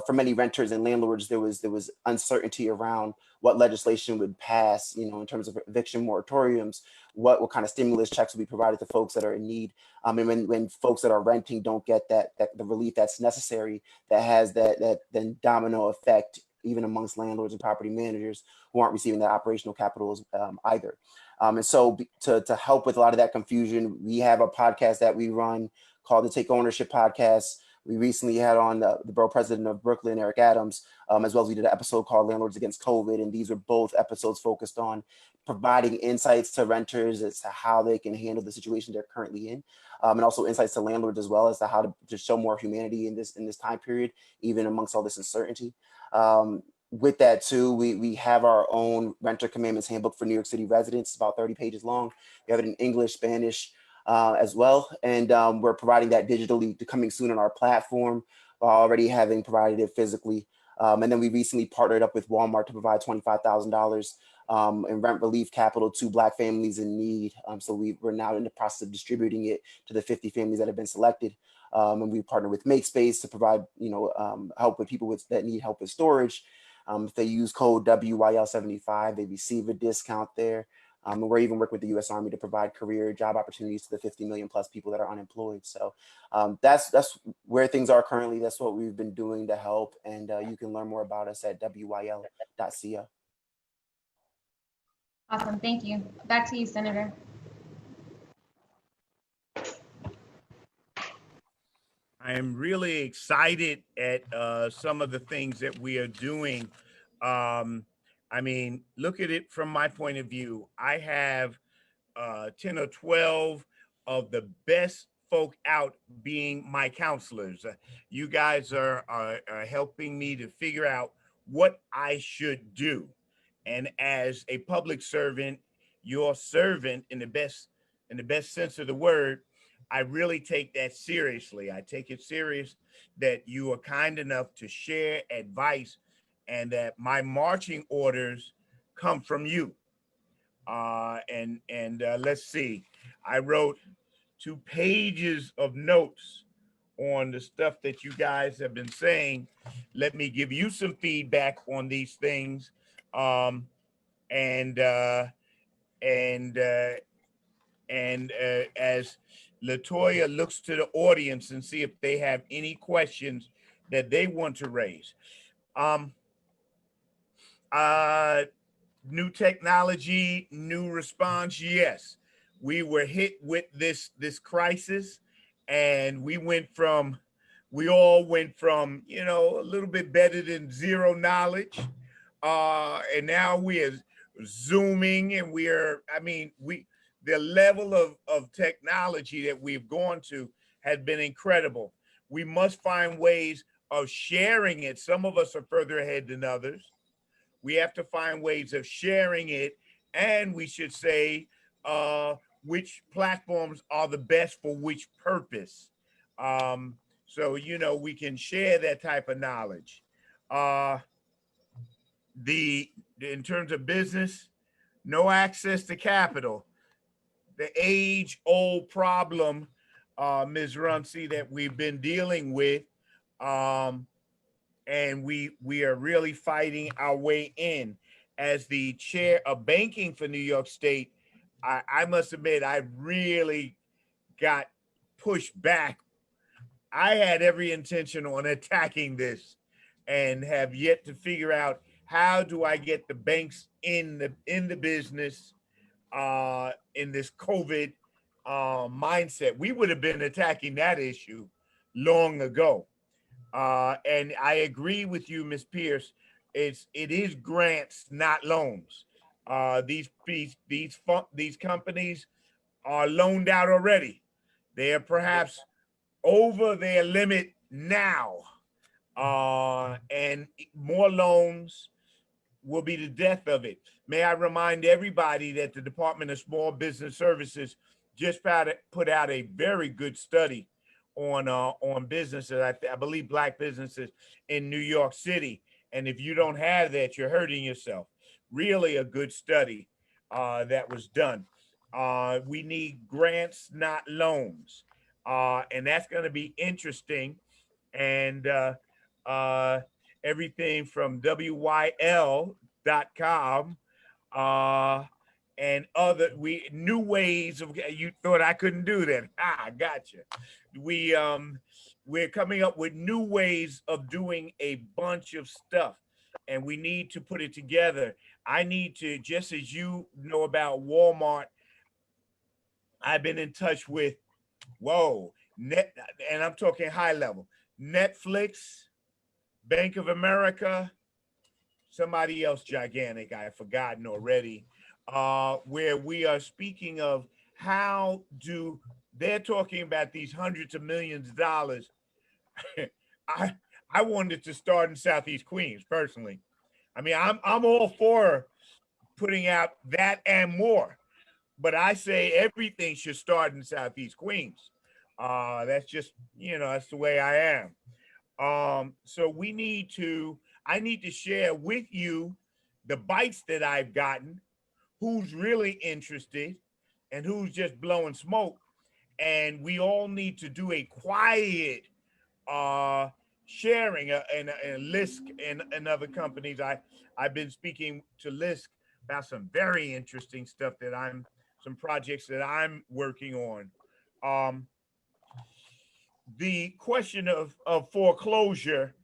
for many renters and landlords, there was uncertainty around what legislation would pass, in terms of eviction moratoriums, what kind of stimulus checks would be provided to folks that are in need. And when folks that are renting don't get the relief that's necessary, that has that then domino effect, even amongst landlords and property managers who aren't receiving that operational capital either. And so to help with a lot of that confusion, we have a podcast that we run called the Take Ownership Podcast. We recently had on the borough president of Brooklyn, Eric Adams, as well as we did an episode called Landlords Against COVID. And these are both episodes focused on providing insights to renters as to how they can handle the situation they're currently in. And also insights to landlords as well as to how to show more humanity in this time period, even amongst all this uncertainty. With that too, we have our own Renter Commandments Handbook for New York City residents. It's about 30 pages long. We have it in English, Spanish, as well. And we're providing that digitally, coming soon on our platform, already having provided it physically. And then we recently partnered up with Walmart to provide $25,000 in rent relief capital to Black families in need. So we're now in the process of distributing it to the 50 families that have been selected. And we partner with MakeSpace to provide, help with people that need help with storage. If they use code WYL75, they receive a discount there. And we're even working with the U.S. Army to provide career job opportunities to the 50 million plus people that are unemployed. So that's where things are currently. That's what we've been doing to help. And you can learn more about us at wyl.co. Awesome. Thank you. Back to you, Senator. I am really excited at some of the things that we are doing. I mean, look at it from my point of view. I have 10 or 12 of the best folk out being my counselors. You guys are helping me to figure out what I should do. And as a public servant, your servant in the best sense of the word, I really take that seriously. I take it serious that you are kind enough to share advice and that my marching orders come from you. Let's see, I wrote 2 pages of notes on the stuff that you guys have been saying. Let me give you some feedback on these things. As Latoya looks to the audience and see if they have any questions that they want to raise. New technology, new response. Yes, we were hit with this crisis, and we all went from, a little bit better than zero knowledge. And now we are Zooming, and the level of technology that we've gone to has been incredible. We must find ways of sharing it. Some of us are further ahead than others. We have to find ways of sharing it, and we should say which platforms are the best for which purpose. So, you know, we can share that type of knowledge. In terms of business, no access to capital, the age-old problem, Ms. Runcie, that we've been dealing with, and we are really fighting our way in. As the chair of banking for New York State, I must admit, I really got pushed back. I had every intention on attacking this and have yet to figure out how do I get the banks in the business in this COVID mindset. We would have been attacking that issue long ago. And I agree with you, Ms. Pierce. It is grants, not loans. These companies are loaned out already. They are perhaps over their limit now, and more loans will be the death of it. May I remind everybody that the Department of Small Business Services just put out a very good study on businesses, I believe Black businesses in New York City. And if you don't have that, you're hurting yourself. Really a good study that was done. We need grants, not loans. And that's going to be interesting. And everything from WYL.com and other new ways of, you thought I couldn't do that. I gotcha. We're coming up with new ways of doing a bunch of stuff, and we need to put it together. I need to, just as you know about Walmart, I've been in touch with, and I'm talking high level, Netflix, Bank of America, somebody else gigantic I've forgotten already, where we are speaking of how they're talking about these hundreds of millions of dollars. I wanted to start in Southeast Queens personally. I mean, I'm all for putting out that and more, but I say everything should start in Southeast Queens. That's just, that's the way I am. So I need to share with you the bites that I've gotten, who's really interested and who's just blowing smoke. And we all need to do a quiet sharing, and LISC and other companies. I've been speaking to LISC about some very interesting stuff some projects that I'm working on. The question of foreclosure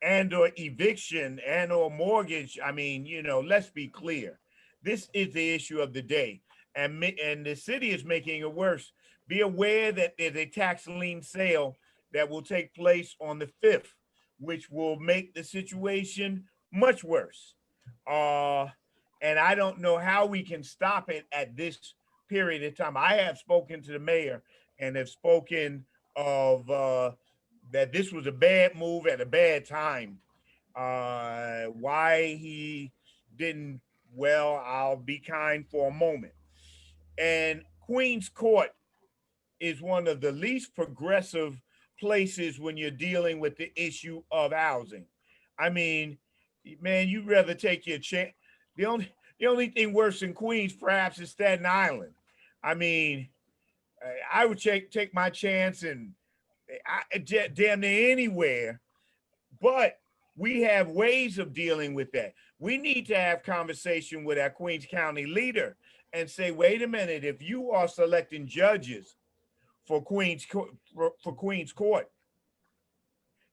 and or eviction and or mortgage, I mean, let's be clear. This is the issue of the day. And the city is making it worse. Be aware that there's a tax lien sale that will take place on the 5th, which will make the situation much worse. And I don't know how we can stop it at this period of time. I have spoken to the mayor and have spoken of that this was a bad move at a bad time. Why he didn't, well, I'll be kind for a moment. And Queens Court is one of the least progressive places when you're dealing with the issue of housing. I mean, man, you'd rather take your chance. The only thing worse than Queens perhaps is Staten Island. I mean, I would take my chance and damn near anywhere, but we have ways of dealing with that. We need to have conversation with our Queens County leader and say, wait a minute, if you are selecting judges for Queens Court,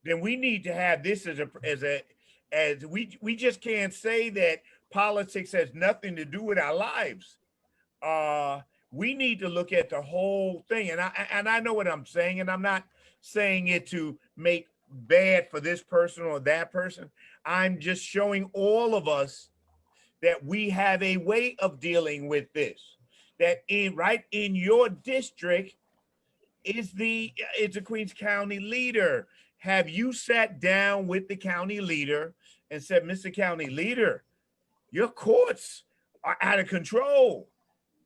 then we need to have this as we just can't say that politics has nothing to do with our lives. We need to look at the whole thing, and I know what I'm saying, and I'm not saying it to make bad for this person or that person. I'm just showing all of us that we have a way of dealing with this. That right in your district is the Queens County leader have you sat down with the county leader and said, Mr. County Leader, your courts are out of control,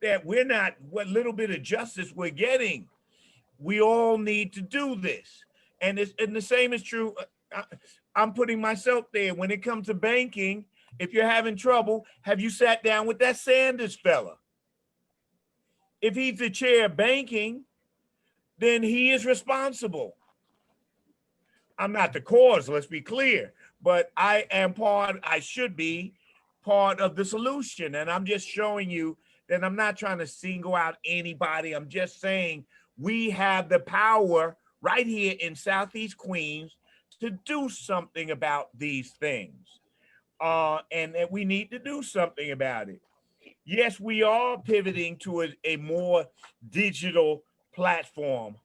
that we're not, what little bit of justice we're getting, we all need to do this. And the same is true. I'm putting myself there. When it comes to banking, if you're having trouble, have you sat down with that Sanders fella? If he's the chair of banking, then he is responsible. I'm not the cause, let's be clear, but I should be part of the solution. And I'm just showing you that I'm not trying to single out anybody. I'm just saying we have the power right here in Southeast Queens to do something about these things. And that we need to do something about it. Yes, we are pivoting to a more digital platform,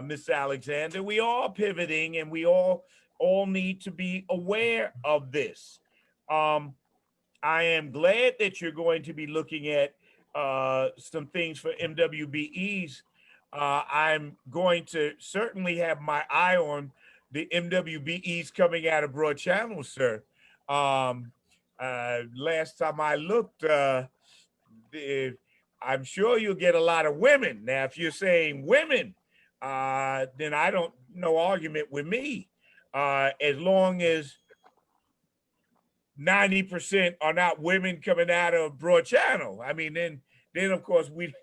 Ms. Alexander. We are pivoting, and we all need to be aware of this. I am glad that you're going to be looking at some things for MWBEs. I'm going to certainly have my eye on the MWBEs coming out of Broad Channel, sir. Last time I looked, I'm sure you'll get a lot of women. Now, if you're saying women, then I don't, no argument with me. As long as 90% are not women coming out of Broad Channel. I mean, then of course we'd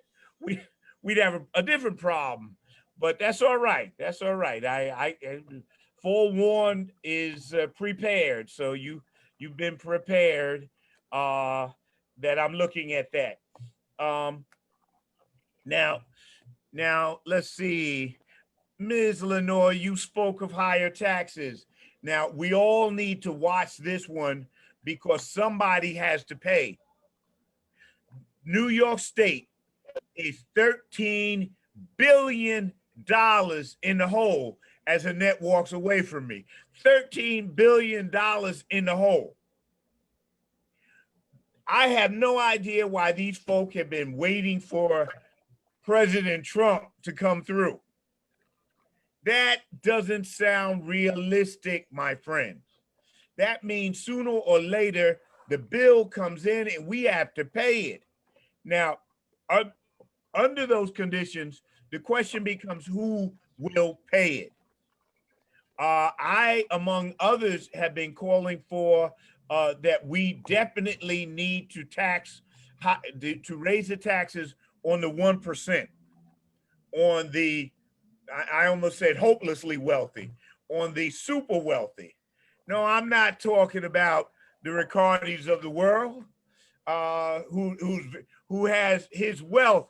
have a different problem. But that's all right. That's all right. I forewarned is prepared. So you've been prepared. That I'm looking at that. Now let's see. Ms. Lenore, you spoke of higher taxes. Now we all need to watch this one because somebody has to pay. New York State is $13 billion in the hole as Annette walks away from me. $13 billion in the hole. I have no idea why these folk have been waiting for President Trump to come through. That doesn't sound realistic, my friends. That means sooner or later, the bill comes in and we have to pay it. Now, under those conditions, the question becomes who will pay it? I, among others, have been calling for that we definitely need to raise the taxes on the 1%, on the, I almost said hopelessly wealthy, on the super wealthy. No, I'm not talking about the Ricardis of the world, who has his wealth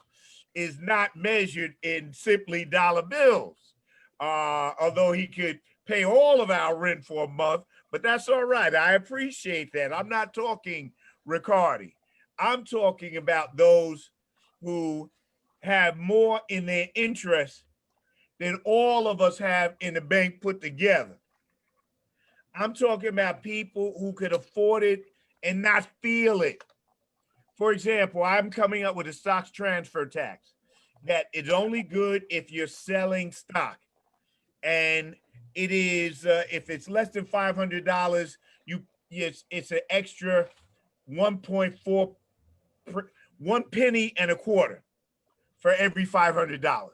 is not measured in simply dollar bills, although he could pay all of our rent for a month, but that's all right. I appreciate that. I'm not talking Ricardi. I'm talking about those who have more in their interest than all of us have in the bank put together. I'm talking about people who could afford it and not feel it. For example, I'm coming up with a stocks transfer tax that is only good if you're selling stock. And it is, if it's less than $500, it's an extra 1.4, 1 penny and a quarter for every $500.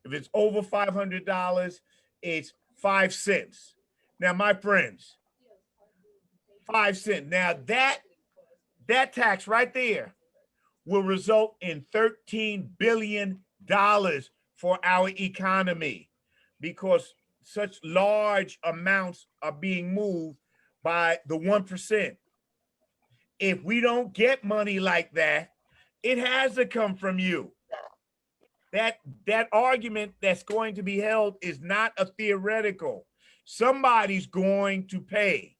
If it's over $500, it's 5 cents. Now, my friends, 5 cents. Now that tax right there will result in $13 billion for our economy because such large amounts are being moved by the 1%. If we don't get money like that, it has to come from you. That argument that's going to be held is not a theoretical. Somebody's going to pay.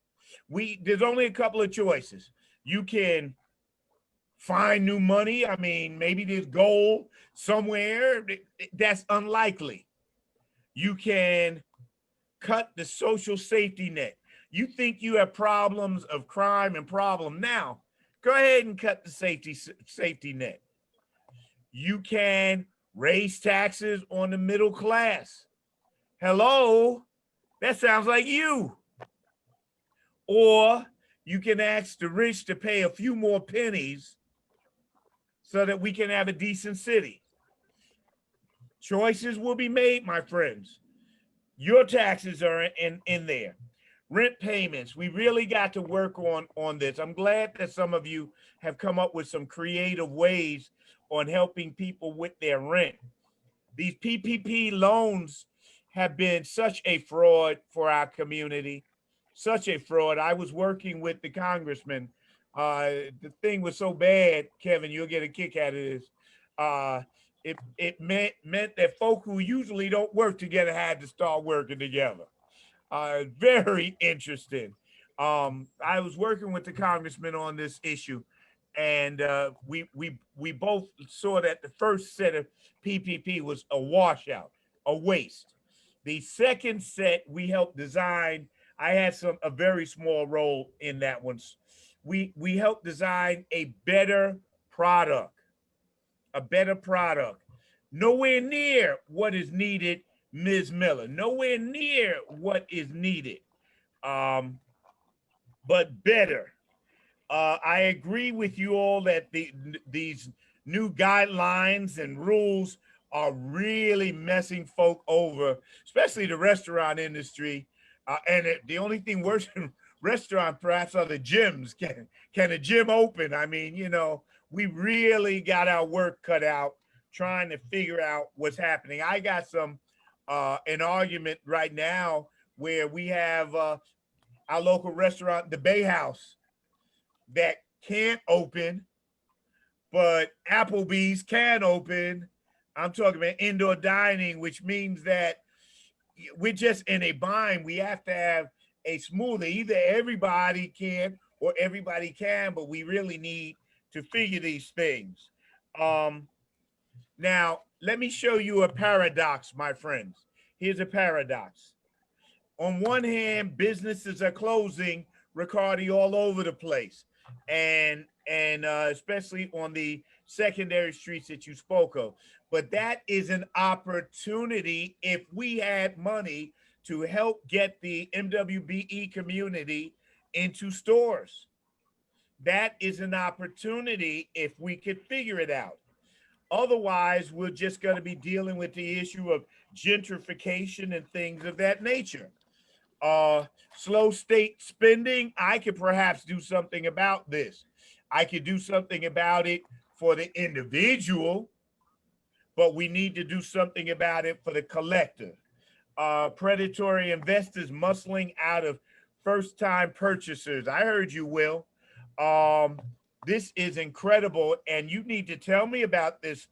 There's only a couple of choices. You can find new money. I mean, maybe there's gold somewhere. That's unlikely. You can cut the social safety net. You think you have problems of crime and problem now, go ahead and cut the safety net. You can raise taxes on the middle class. Hello, That sounds like you. Or you can ask the rich to pay a few more pennies so that we can have a decent city. Choices will be made, my friends. Your taxes are in there. Rent payments, we really got to work on this. I'm glad that some of you have come up with some creative ways on helping people with their rent. These PPP loans have been such a fraud for our community, such a fraud. I was working with the congressman. The thing was so bad, Kevin, you'll get a kick out of this. It meant that folk who usually don't work together had to start working together. Very interesting. I was working with the congressman on this issue, and we both saw that the first set of PPP was a washout, a waste. The second set we helped design. I had a very small role in that one. We helped design a better product, nowhere near what is needed, Ms. Miller, nowhere near what is needed, but better. I agree with you all that these new guidelines and rules are really messing folk over, especially the restaurant industry. And the only thing worse than restaurant perhaps are the gyms. Can a gym open? I mean, you know, we really got our work cut out trying to figure out what's happening. I got an argument right now where we have our local restaurant, the Bay House, that can't open, but Applebee's can open. I'm talking about indoor dining, which means that we're just in a bind. We have to have a smoother, either everybody can or everybody can, but we really need to figure these things. Now, let me show you a paradox, my friends. Here's a paradox. On one hand, businesses are closing, Ricardi, all over the place. And especially on the secondary streets that you spoke of. But that is an opportunity if we had money to help get the MWBE community into stores. That is an opportunity if we could figure it out. Otherwise, we're just going to be dealing with the issue of gentrification and things of that nature. Slow state spending, I could perhaps do something about this. I could do something about it for the individual, but we need to do something about it for the collective. Predatory investors muscling out of first-time purchasers. I heard you, Will. This is incredible, and you need to tell me about this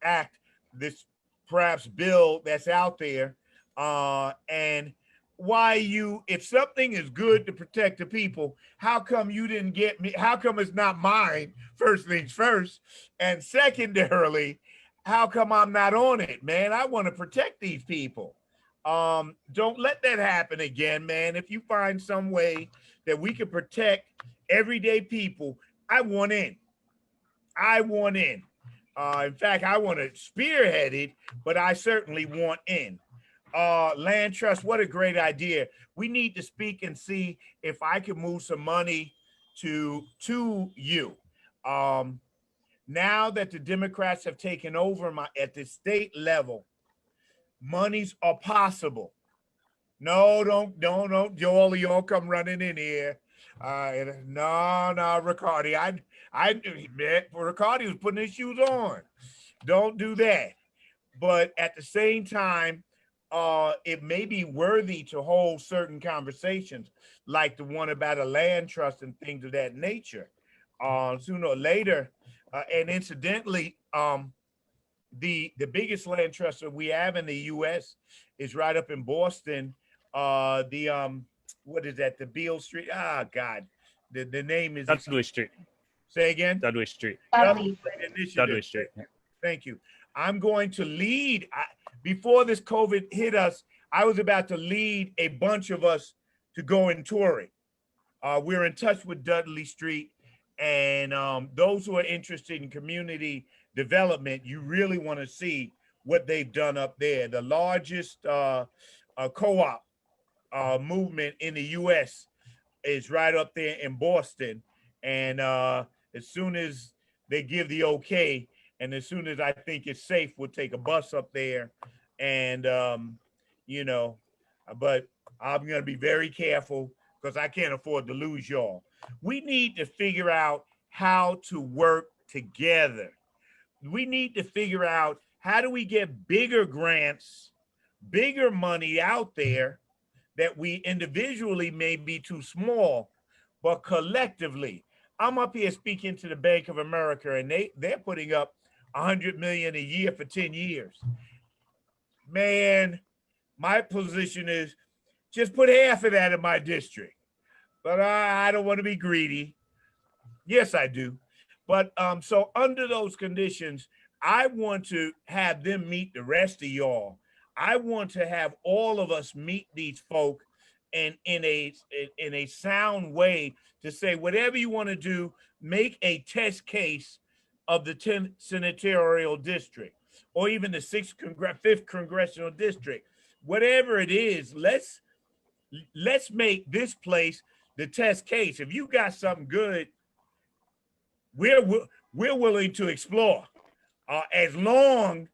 act, this perhaps bill that's out there, and why if something is good to protect the people, how come you didn't get me? How come it's not mine? First things first. And secondarily, how come I'm not on it, man? I want to protect these people. Don't let that happen again, man. If you find some way that we can protect everyday people, I want in. In fact, I want to spearhead it, but I certainly want in. Land trust, what a great idea. We need to speak and see if I can move some money to you. Now that the Democrats have taken over at the state level, monies are possible. No, don't, Joel, you all come running in here. No, Ricardi, Ricardi was putting his shoes on. Don't do that. But at the same time, it may be worthy to hold certain conversations like the one about a land trust and things of that nature. Sooner or later, and incidentally, the biggest land trust that we have in the U.S. is right up in Boston. What is that? The Beale Street? Ah, God, the name is Dudley Street. Say again. Dudley Street. Dudley. Dudley Street. Thank you. I'm going to lead. Before this COVID hit us, I was about to lead a bunch of us to go and tour it. We're in touch with Dudley Street, and those who are interested in community development, you really want to see what they've done up there. The largest co-op movement in the US is right up there in Boston. And as soon as they give the okay, and as soon as I think it's safe, we'll take a bus up there. And, you know, but I'm going to be very careful because I can't afford to lose y'all. We need to figure out how to work together. We need to figure out how do we get bigger grants, bigger money out there that we individually may be too small, but collectively. I'm up here speaking to the Bank of America, and they're putting up $100 million a year for 10 years. Man, my position is just put half of that in my district. But I don't want to be greedy. Yes, I do. But so under those conditions, I want to have them meet the rest of y'all. I want to have all of us meet these folk and in a sound way to say, whatever you want to do, make a test case of the 10th senatorial district or even the 5th congressional district. Whatever it is, let's make this place the test case. If you got something good, we're willing to explore, as long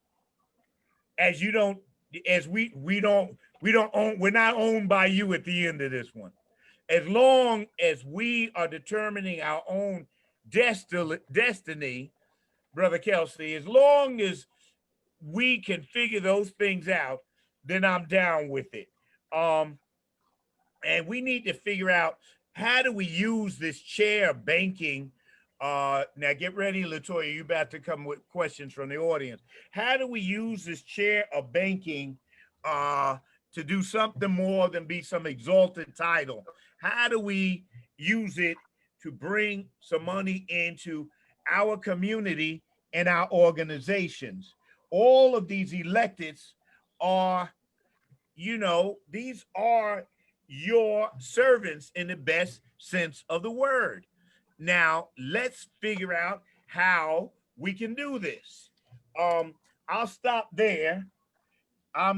as you don't, as we don't own, we're not owned by you at the end of this one. As long as we are determining our own destiny, Brother Kelsey, as long as we can figure those things out, then I'm down with it. And we need to figure out, how do we use this chair of banking? Now get ready, Latoya, you're about to come with questions from the audience. How do we use this chair of banking to do something more than be some exalted title? How do we use it to bring some money into our community and our organizations? All of these electeds are, you know, these are your servants in the best sense of the word. Now, let's figure out how we can do this. I'll stop there. I'll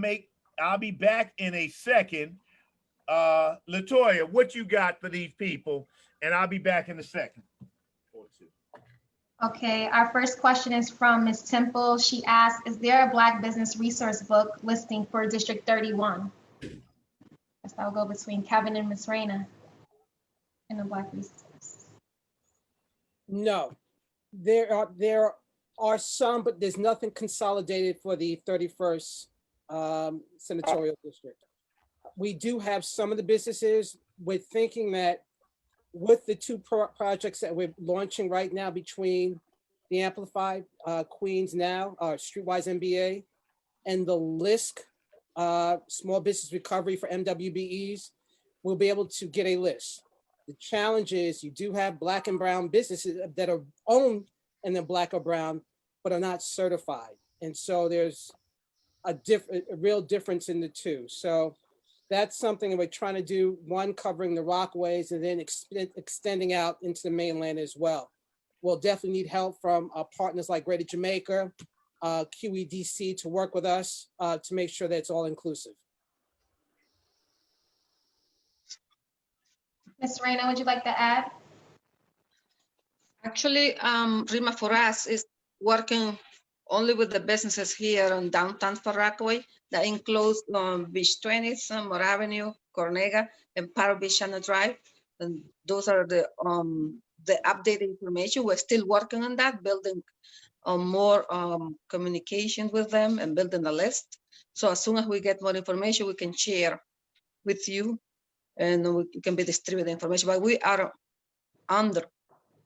be back in a second. Latoya, what you got for these people? And I'll be back in a second. Okay, our first question is from Ms. Temple. She asked, is there a Black business resource book listing for District 31? Guess I'll go between Kevin and Ms. Reyna in the Black resource. No, there are some, but there's nothing consolidated for the 31st senatorial district. We do have some of the businesses. We're thinking that with the two projects that we're launching right now between the Amplified Queens Now, Streetwise MBA, and the LISC, Small Business Recovery for MWBEs, we'll be able to get a list. The challenge is you do have Black and brown businesses that are owned in the Black or brown, but are not certified. And so there's a real difference in the two. So that's something that we're trying to do, one, covering the Rockaways and then extending out into the mainland as well. We'll definitely need help from partners like Greater Jamaica, QEDC to work with us to make sure that it's all inclusive. Ms. Reyna, would you like to add? Actually, Rima for Us is working only with the businesses here in downtown Far Rockaway. That includes Beach 20th, Moore Avenue, Cornega, and part of Beach Channel Drive. And those are the updated information. We're still working on that, building more communication with them and building a list. So as soon as we get more information, we can share with you and we can be distributing information, but we are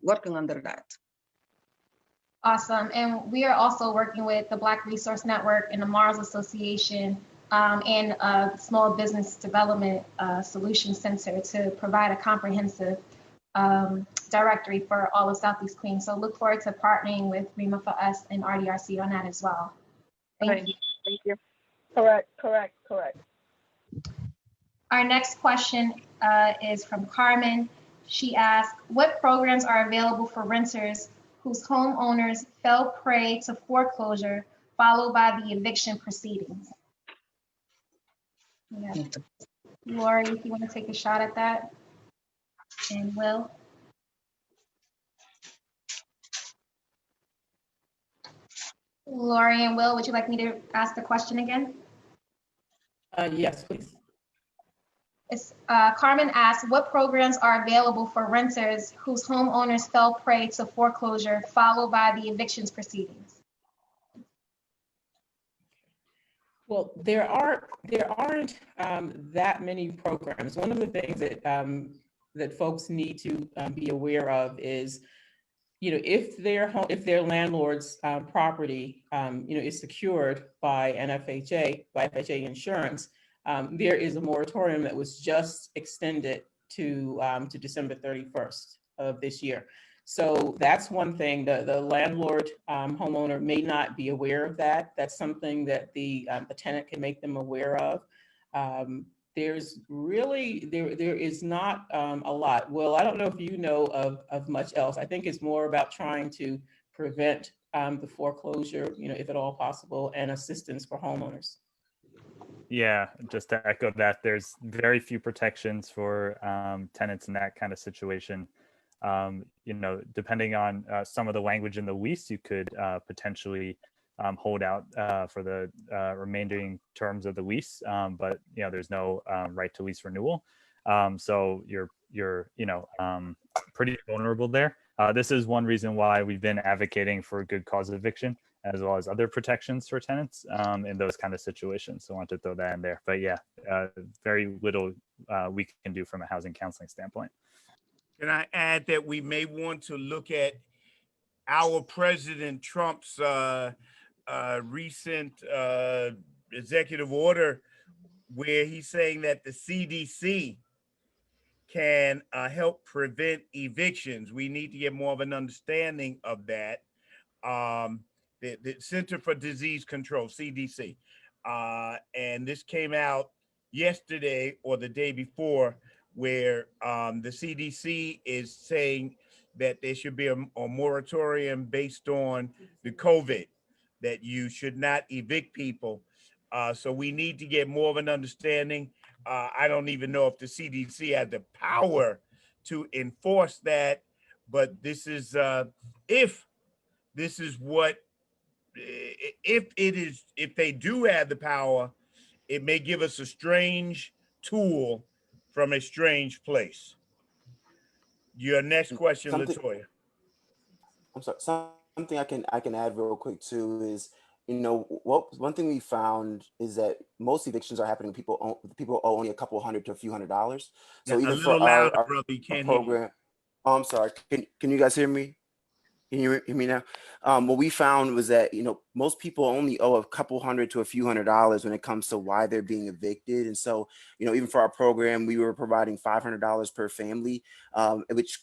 working under that. Awesome. And we are also working with the Black Resource Network and the Mars Association and Small Business Development Solution Center to provide a comprehensive directory for all of Southeast Queens. So look forward to partnering with Rima for Us and RDRC on that as well. Thank you. Thank you. Correct. Our next question is from Carmen. She asked, what programs are available for renters whose homeowners fell prey to foreclosure followed by the eviction proceedings? Yeah. Lori, if you want to take a shot at that. And Will. Lori and Will, would you like me to ask the question again? Yes, please. Carmen asks, what programs are available for renters whose homeowners fell prey to foreclosure followed by the evictions proceedings? Well, there aren't that many programs. One of the things that that folks need to be aware of is, if their landlord's property, is secured by NFHA, by FHA insurance, there is a moratorium that was just extended to December 31st of this year. So that's one thing. The landlord homeowner may not be aware of that. That's something that the tenant can make them aware of. There's really, there is not a lot. Well, I don't know if you know of much else. I think it's more about trying to prevent the foreclosure, if at all possible, and assistance for homeowners. Yeah, just to echo that, there's very few protections for tenants in that kind of situation. Depending on some of the language in the lease, you could potentially hold out for the remaining terms of the lease, but there's no right to lease renewal. So you're pretty vulnerable there. This is one reason why we've been advocating for good cause eviction, as well as other protections for tenants in those kind of situations. So I want to throw that in there. But yeah, very little we can do from a housing counseling standpoint. Can I add that we may want to look at our President Trump's recent executive order, where he's saying that the CDC can help prevent evictions. We need to get more of an understanding of that. The Center for Disease Control, CDC. And this came out yesterday or the day before, where the CDC is saying that there should be a moratorium based on the COVID, that you should not evict people. So we need to get more of an understanding. I don't even know if the CDC has the power to enforce that, but this is if they do have the power, it may give us a strange tool from a strange place. Your next question, Latoya. I'm sorry. Something I can add real quick too is, one thing we found is that most evictions are happening. People owe only a couple $100 to a few $100s. So even for our program, oh, I'm sorry. Can you guys hear me? Can you hear me now? What we found was that, most people only owe a couple $100 to a few $100s when it comes to why they're being evicted. And so, even for our program, we were providing $500 per family, which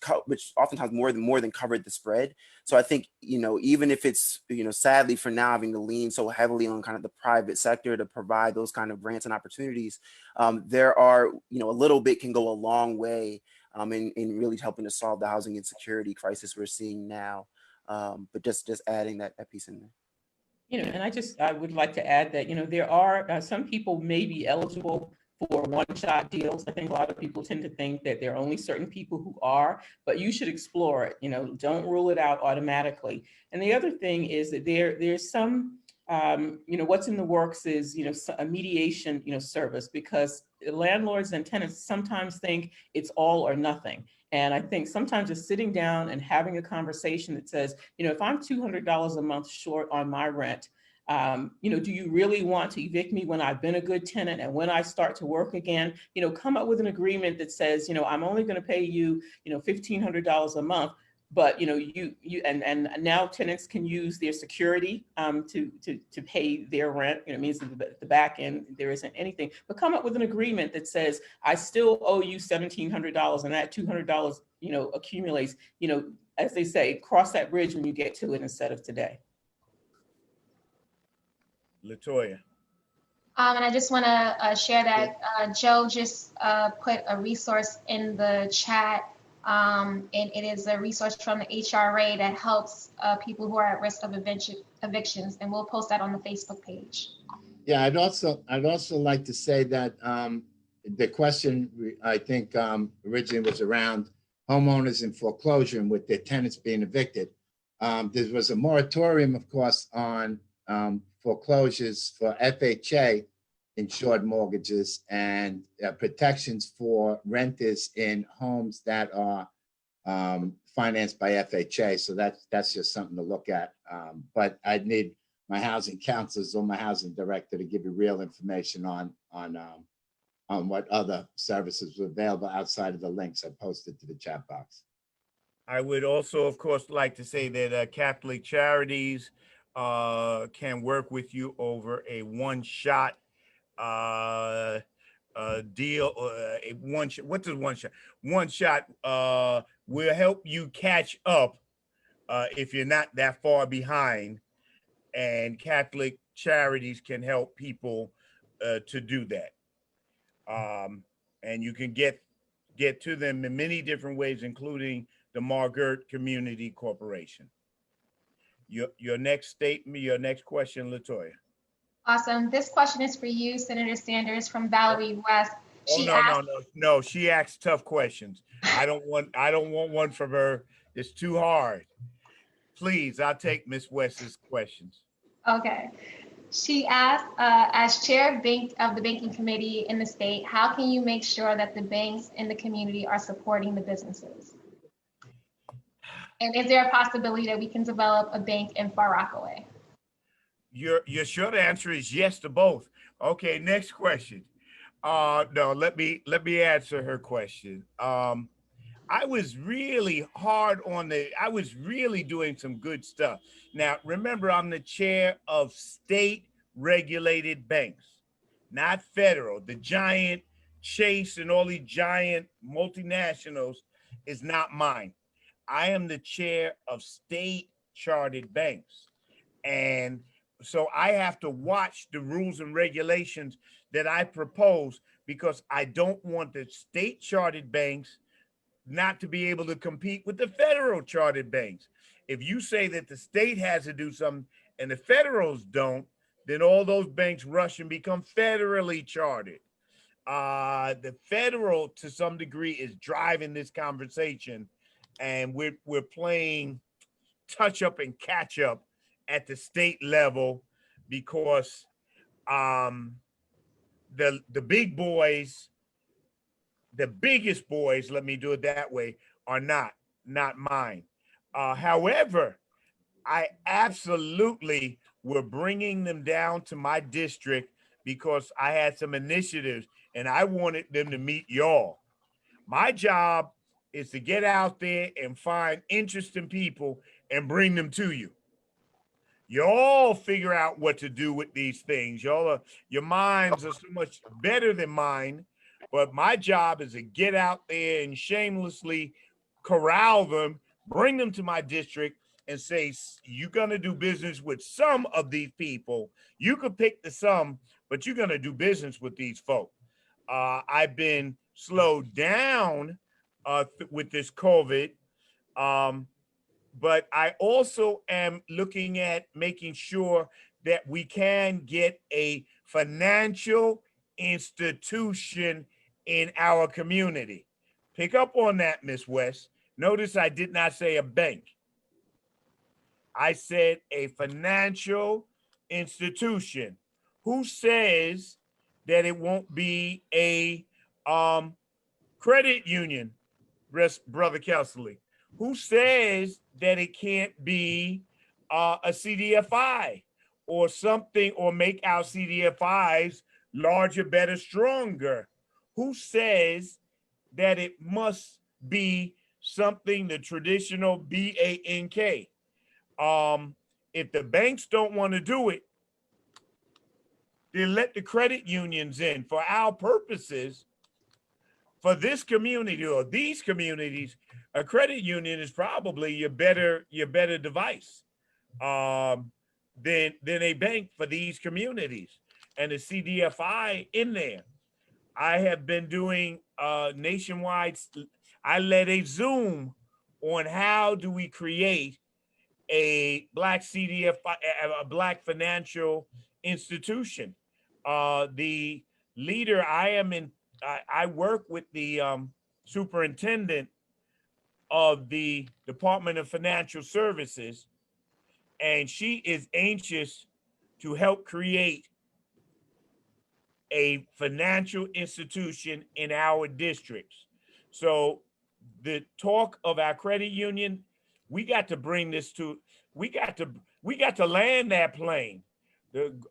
oftentimes more than covered the spread. So I think, even if it's, sadly for now having to lean so heavily on kind of the private sector to provide those kind of grants and opportunities, there are, a little bit can go a long way in really helping to solve the housing insecurity crisis we're seeing now. But just adding that piece in there. And I would like to add that, there are some people may be eligible for one-shot deals. I think a lot of people tend to think that there are only certain people who are, but you should explore it. Don't rule it out automatically. And the other thing is that there's some, what's in the works is, a mediation, service, because landlords and tenants sometimes think it's all or nothing. And I think sometimes just sitting down and having a conversation that says, if I'm $200 a month short on my rent, do you really want to evict me when I've been a good tenant and when I start to work again? Come up with an agreement that says, I'm only going to pay you, $1,500 a month. But and now tenants can use their security to pay their rent. It means that the back end there isn't anything. But come up with an agreement that says I still owe you $1,700, and that $200 accumulates. As they say, cross that bridge when you get to it instead of today. Latoya. And I just want to share that Joe just put a resource in the chat. And it is a resource from the HRA that helps people who are at risk of evictions, and we'll post that on the Facebook page. Yeah, I'd also like to say that the question, I think, originally was around homeowners in foreclosure and with their tenants being evicted. There was a moratorium, of course, on foreclosures for FHA insured mortgages and protections for renters in homes that are financed by FHA. So that's just something to look at. But I'd need my housing counselors or my housing director to give you real information on what other services were available outside of the links I posted to the chat box. I would also, of course, like to say that Catholic Charities can work with you over a one-shot deal. What does one shot? One shot will help you catch up if you're not that far behind, and Catholic Charities can help people to do that. And you can get to them in many different ways, including the Margaret Community Corporation. Your next statement, your next question, Latoya. Awesome. This question is for you, Senator Sanders, from Valerie West. Oh, no. She asks tough questions. I don't want one from her. It's too hard. Please, I'll take Ms. West's questions. Okay. She asked, as chair of the banking committee in the state, how can you make sure that the banks in the community are supporting the businesses? And is there a possibility that we can develop a bank in Far Rockaway? Your short answer is yes to both. Okay, next question. No, let me answer her question. I was really I was really doing some good stuff. Now, remember, I'm the chair of state regulated banks, not federal. The giant Chase and all these giant multinationals is not mine. I am the chair of state chartered banks. And so I have to watch the rules and regulations that I propose, because I don't want the state chartered banks not to be able to compete with the federal chartered banks. If you say that the state has to do something and the federals don't, then all those banks rush and become federally chartered. The federal, to some degree, is driving this conversation, and we're playing touch up and catch up at the state level, because the big boys, the biggest boys, let me do it that way, are not mine. However, I absolutely were bringing them down to my district because I had some initiatives and I wanted them to meet y'all. My job is to get out there and find interesting people and bring them to you. You all figure out what to do with these things. Your minds are so much better than mine, but my job is to get out there and shamelessly corral them, bring them to my district, and say, you're gonna do business with some of these people. You could pick the some, but you're gonna do business with these folk. I've been slowed down with this COVID, but I also am looking at making sure that we can get a financial institution in our community. Pick up on that, Ms. West. Notice I did not say a bank. I said a financial institution. Who says that it won't be a credit union, Brother Kelsley? Who says that it can't be a CDFI or something, or make our CDFIs larger, better, stronger? Who says that it must be something, the traditional BANK? If the banks don't want to do it, then let the credit unions in. For our purposes, for this community or these communities, a credit union is probably your better device than a bank for these communities, and the CDFI in there. I have been doing nationwide. I led a Zoom on how do we create a Black CDFI, a Black financial institution. The leader, I am in I work with the superintendent of the Department of Financial Services, and she is anxious to help create a financial institution in our districts. So the talk of our credit union, we got to bring this to, we got to land that plane.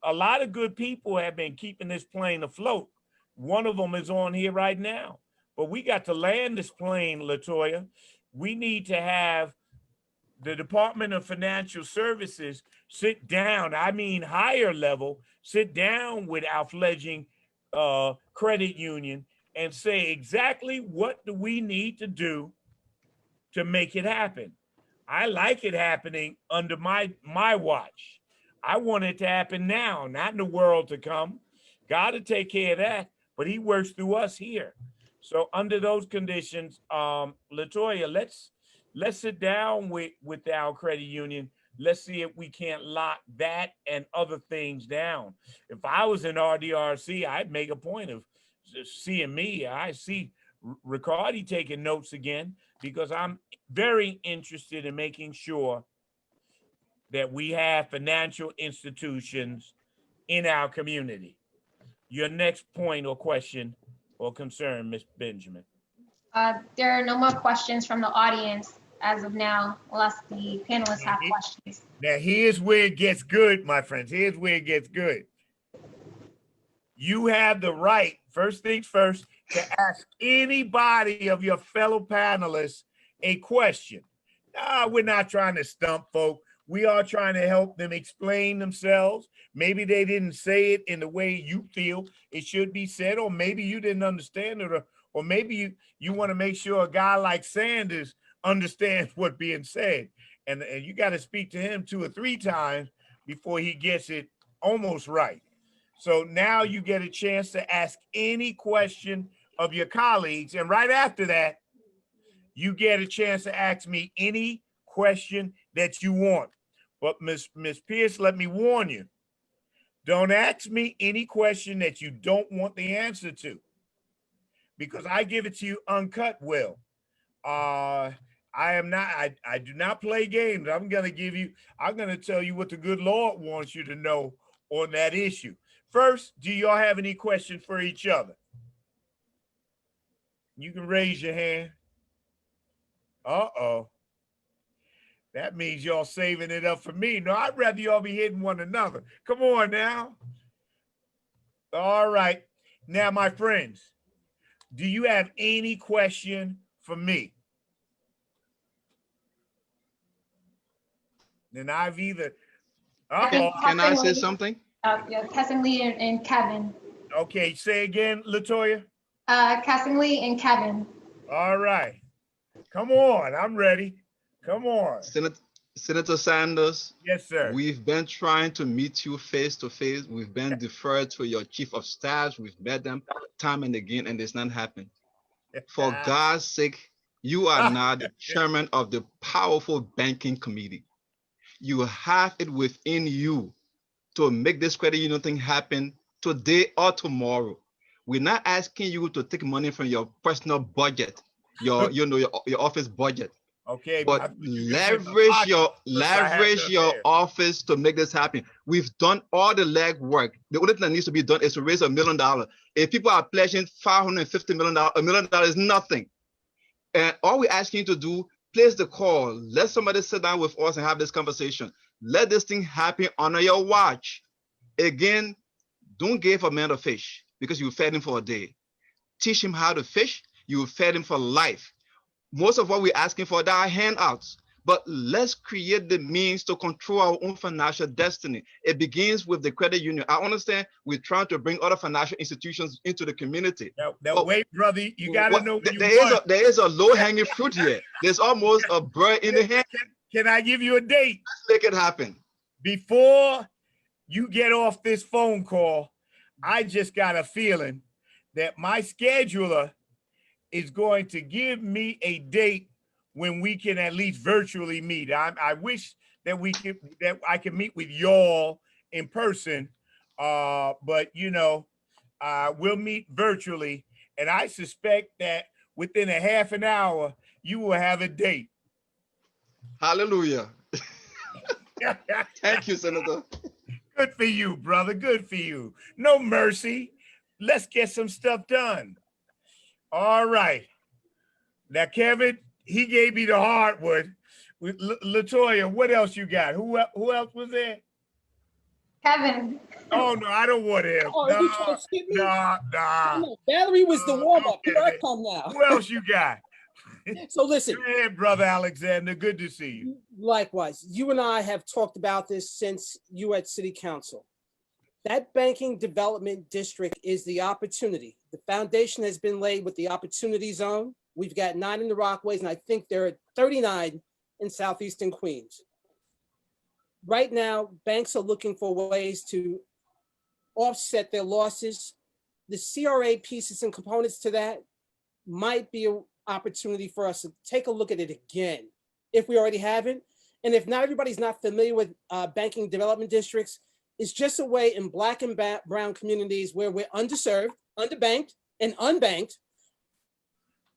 A lot of good people have been keeping this plane afloat. One of them is on here right now, but we got to land this plane, LaToya. We need to have the Department of Financial Services sit down, I mean higher level, sit down with our fledgling credit union and say exactly what do we need to do to make it happen. I like it happening under my watch. I want it to happen now, not in the world to come. God to take care of that, but he works through us here. So under those conditions, LaToya, let's sit down with our credit union. Let's see if we can't lock that and other things down. If I was in RDRC, I'd make a point of seeing me. I see Ricardi taking notes again, because I'm very interested in making sure that we have financial institutions in our community. Your next point or question or concern, Ms. Benjamin. There are no more questions from the audience as of now, unless the panelists have questions. Now, here's where it gets good, my friends. Here's where it gets good. You have the right, first things first, to ask anybody of your fellow panelists a question. We're not trying to stump folk. We are trying to help them explain themselves. Maybe they didn't say it in the way you feel it should be said, or maybe you didn't understand it, or maybe you want to make sure a guy like Sanders understands what's being said. And you got to speak to him 2 or 3 times before he gets it almost right. So now you get a chance to ask any question of your colleagues. And right after that, you get a chance to ask me any question that you want. But Ms. Pierce, let me warn you, don't ask me any question that you don't want the answer to, because I give it to you uncut, Will. I do not play games. I'm going to tell you what the good Lord wants you to know on that issue. First, do y'all have any questions for each other? You can raise your hand. Uh-oh. That means y'all saving it up for me. No, I'd rather y'all be hitting one another. Come on now. All right. Now, my friends, do you have any question for me? Then I've either... Can I say something? Yeah, Kessingly and Kevin. Okay, say again, LaToya. Kessingly and Kevin. All right. Come on, I'm ready. Come on. Senator Sanders. Yes, sir. We've been trying to meet you face to face. We've been deferred to your chief of staff. We've met them time and again, and it's not happened. For God's sake, you are now the chairman of the powerful banking committee. You have it within you to make this credit union thing happen today or tomorrow. We're not asking you to take money from your personal budget, your office budget. Okay, but leverage your office to make this happen. We've done all the legwork. The only thing that needs to be done is to raise $1 million. If people are pledging $550 million, $1 million is nothing. And all we're asking you to do, place the call. Let somebody sit down with us and have this conversation. Let this thing happen on your watch. Again, don't give a man a fish because you fed him for a day. Teach him how to fish. You fed him for life. Most of what we're asking for are handouts, but let's create the means to control our own financial destiny. It begins with the credit union. I understand we're trying to bring other financial institutions into the community. Now wait, brother, you got to know what there is a low-hanging fruit here. There's almost a bird in the hand. Can I give you a date? Let's make it happen. Before you get off this phone call, I just got a feeling that my scheduler is going to give me a date when we can at least virtually meet. I wish that I could meet with y'all in person, but we'll meet virtually, And I suspect that within a half an hour, you will have a date. Hallelujah. Thank you, Senator. Good for you, brother. Good for you. No mercy. Let's get some stuff done. All right. Now, Kevin, he gave me the hardwood. With Latoya, what else you got? Who else was there? Kevin. Oh no, I don't want him. Oh, are you trying to skip me? Nah. No, Valerie was the warm-up. Okay, Here I then. come now. Who else you got? So listen, Go ahead, brother Alexander. Good to see you. likewise, you and I have talked about this since you were at City Council. That banking development district is the opportunity. The foundation has been laid with the opportunity zone. We've got 9 in the Rockaways, and I think there are 39 in Southeastern Queens. Right now, banks are looking for ways to offset their losses. The CRA pieces and components to that might be an opportunity for us to take a look at it again, if we already haven't. And if not, everybody's not familiar with banking development districts, it's just a way in Black and brown communities where we're underserved, underbanked, and unbanked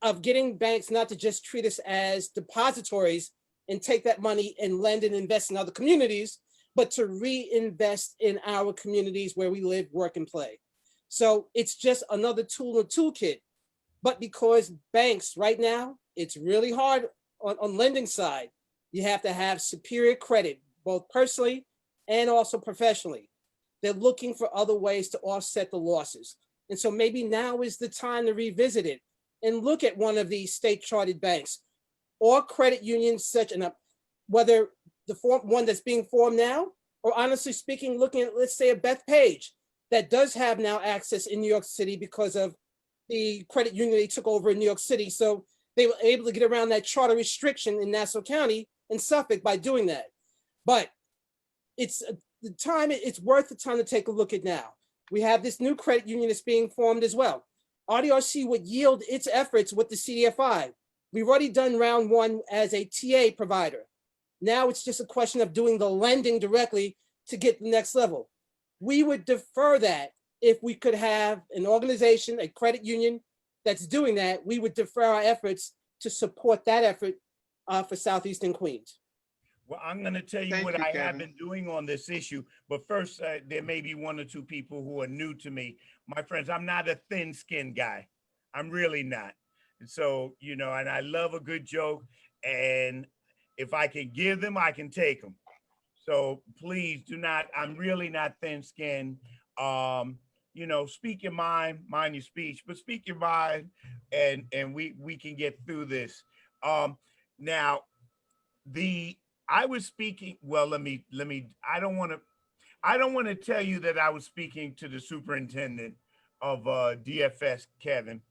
of getting banks not to just treat us as depositories and take that money and lend and invest in other communities, but to reinvest in our communities where we live, work, and play. So it's just another tool in the toolkit. But because banks right now, it's really hard on lending side. You have to have superior credit, both personally and also professionally. They're looking for other ways to offset the losses. And so maybe now is the time to revisit it and look at one of these state chartered banks or credit unions, such as whether the one that's being formed now, or honestly speaking, looking at, let's say, a Bethpage that does have now access in New York City because of the credit union they took over in New York City. So they were able to get around that charter restriction in Nassau County and Suffolk by doing that. But it's worth the time to take a look at now. We have this new credit union that's being formed as well. RDRC would yield its efforts with the CDFI. We've already done round 1 as a TA provider. Now it's just a question of doing the lending directly to get the next level. We would defer that if we could have an organization, a credit union that's doing that. We would defer our efforts to support that effort for Southeastern Queens. Well, I'm going to tell you Thank what you, I Kevin. have been doing on this issue. But first, there may be 1 or 2 people who are new to me. My friends, I'm not a thin-skinned guy. I'm really not. And so, you know, and I love a good joke. And if I can give them, I can take them. So please do not, I'm really not thin-skinned. You know, speak your mind your speech, but speak your mind and we can get through this. Now, I was speaking, well, I don't want to tell you that I was speaking to the superintendent of DFS, Kevin,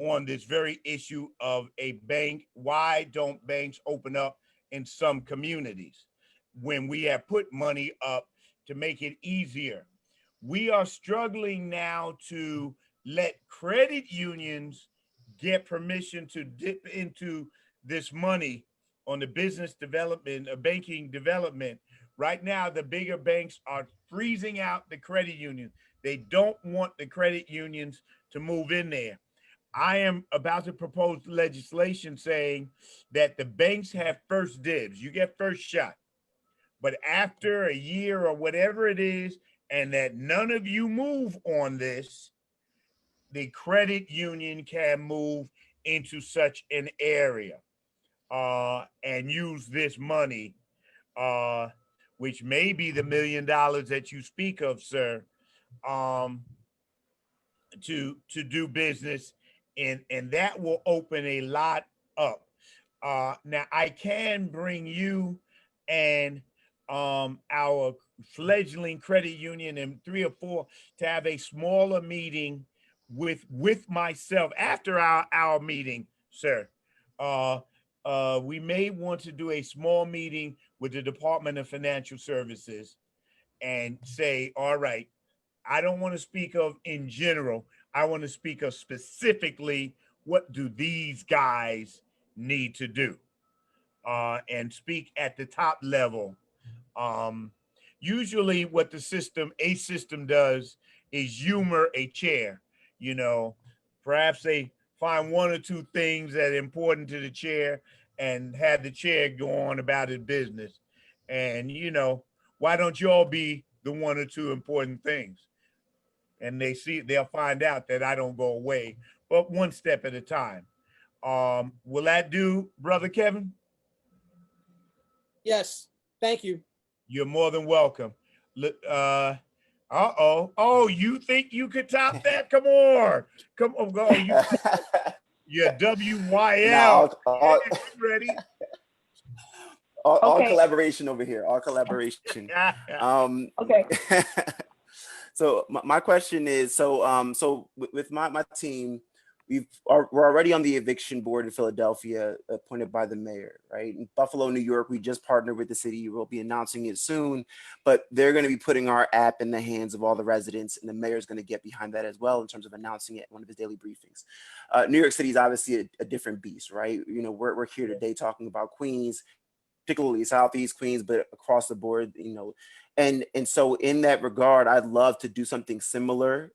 on this very issue of a bank. Why don't banks open up in some communities when we have put money up to make it easier? We are struggling now to let credit unions get permission to dip into this money on the business development, banking development. Right now, the bigger banks are freezing out the credit unions. They don't want the credit unions to move in there. I am about to propose legislation saying that the banks have first dibs. You get first shot. But after a year or whatever it is, and that none of you move on this, the credit union can move into such an area and use this money, which may be the $1 million that you speak of, sir, to do business, and that will open a lot up. Now I can bring you and our fledgling credit union and 3 or 4 to have a smaller meeting with myself after our meeting, sir. We may want to do a small meeting with the Department of Financial Services and say, all right, I don't want to speak of in general. I want to speak of specifically what do these guys need to do, and speak at the top level. Usually what a system does is humor a chair, you know, Perhaps they find one or two things that are important to the chair and have the chair go on about his business. And, you know, why don't you all be the one or two important things? And they'll find out that I don't go away, but one step at a time. Will that do, Brother Kevin? Yes, thank you. You're more than welcome. Oh, you think you could top that? Come on. Go. You're WYL. Now, Yeah, I'm ready. all Okay. collaboration over here, all collaboration. Okay. So my question is, so with my team, we're already on the eviction board in Philadelphia, appointed by the mayor, right? In Buffalo, New York, we just partnered with the city. We'll be announcing it soon, but they're going to be putting our app in the hands of all the residents, and the mayor's going to get behind that as well in terms of announcing it at one of his daily briefings. New York City is obviously a different beast, right? You know, we're here today talking about Queens, particularly Southeast Queens, but across the board, you know. And so in that regard, I'd love to do something similar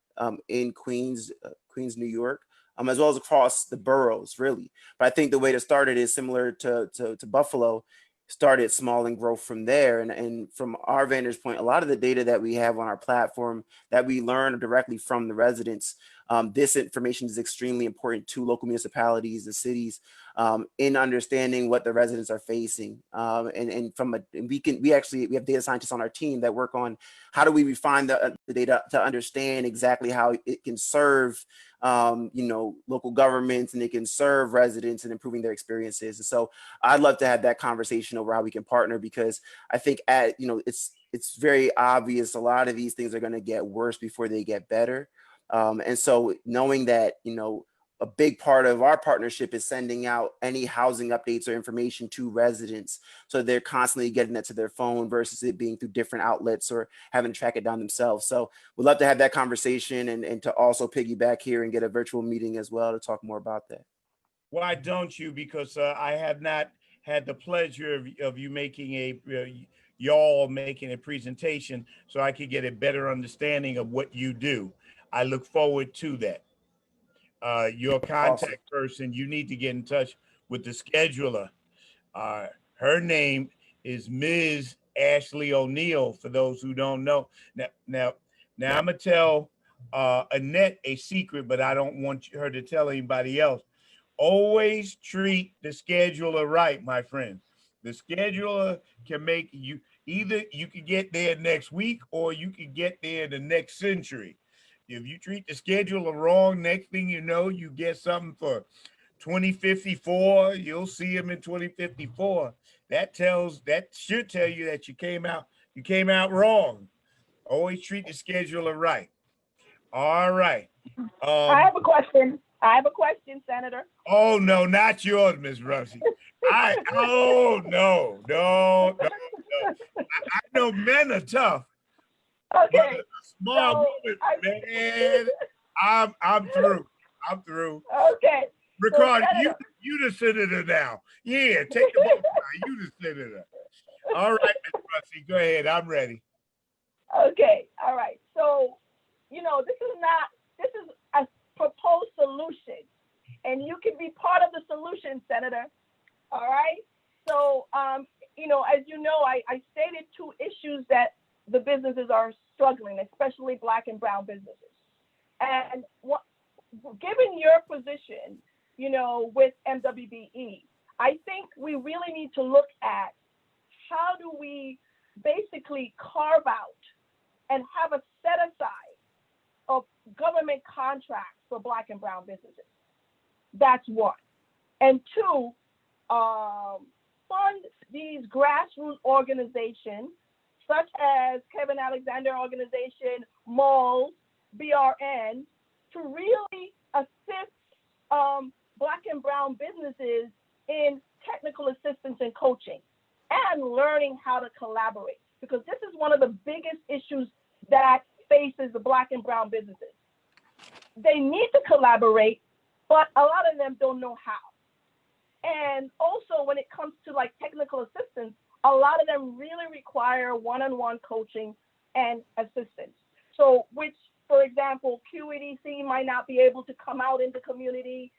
in Queens, New York, as well as across the boroughs, really. But I think the way to start it is similar to Buffalo. Start it small and grow from there. And from our vantage point, a lot of the data that we have on our platform that we learn directly from the residents, this information is extremely important to local municipalities and cities in understanding what the residents are facing. And we have data scientists on our team that work on how do we refine the data to understand exactly how it can serve local governments, and it can serve residents and improving their experiences. And so I'd love to have that conversation over how we can partner, because I think it's very obvious a lot of these things are going to get worse before they get better. And so knowing that, a big part of our partnership is sending out any housing updates or information to residents, so they're constantly getting that to their phone versus it being through different outlets or having to track it down themselves. So we'd love to have that conversation and to also piggyback here and get a virtual meeting as well to talk more about that. Why don't you? Because I have not had the pleasure of you making y'all making a presentation so I could get a better understanding of what you do. I look forward to that. Your contact person, you need to get in touch with the scheduler. Her name is Ms. Ashley O'Neill, for those who don't know. Now I'm gonna tell Annette a secret, but I don't want her to tell anybody else. Always treat the scheduler right, my friend. The scheduler can make you, either you can get there next week or you can get there the next century. If you treat the scheduler wrong, next thing you know, you get something for 2054. You'll see him in 2054. That should tell you that you came out wrong. Always treat the scheduler right. All right. I have a question, Senator. Oh no, not yours, Ms. Russi. No. I know men are tough. Okay. Small woman, man. I'm through. Okay. Ricardo, So, you the senator now. Yeah, take the vote. You the senator. All right, Ms. Russi, go ahead. I'm ready. Okay. All right. So, this is a proposed solution, and you can be part of the solution, Senator. All right. So, as you know, I stated two issues that the businesses are struggling, especially Black and brown businesses. And given your position, with MWBE, I think we really need to look at how do we basically carve out and have a set aside of government contracts for Black and brown businesses. That's one. And two, fund these grassroots organizations such as Kevin Alexander Organization, malls, BRN, to really assist Black and brown businesses in technical assistance and coaching and learning how to collaborate, because this is one of the biggest issues that faces the Black and brown businesses. They need to collaborate, but a lot of them don't know how. And also when it comes to technical assistance, a lot of them really require one-on-one coaching and assistance. So, which for example, QEDC might not be able to come out in the community.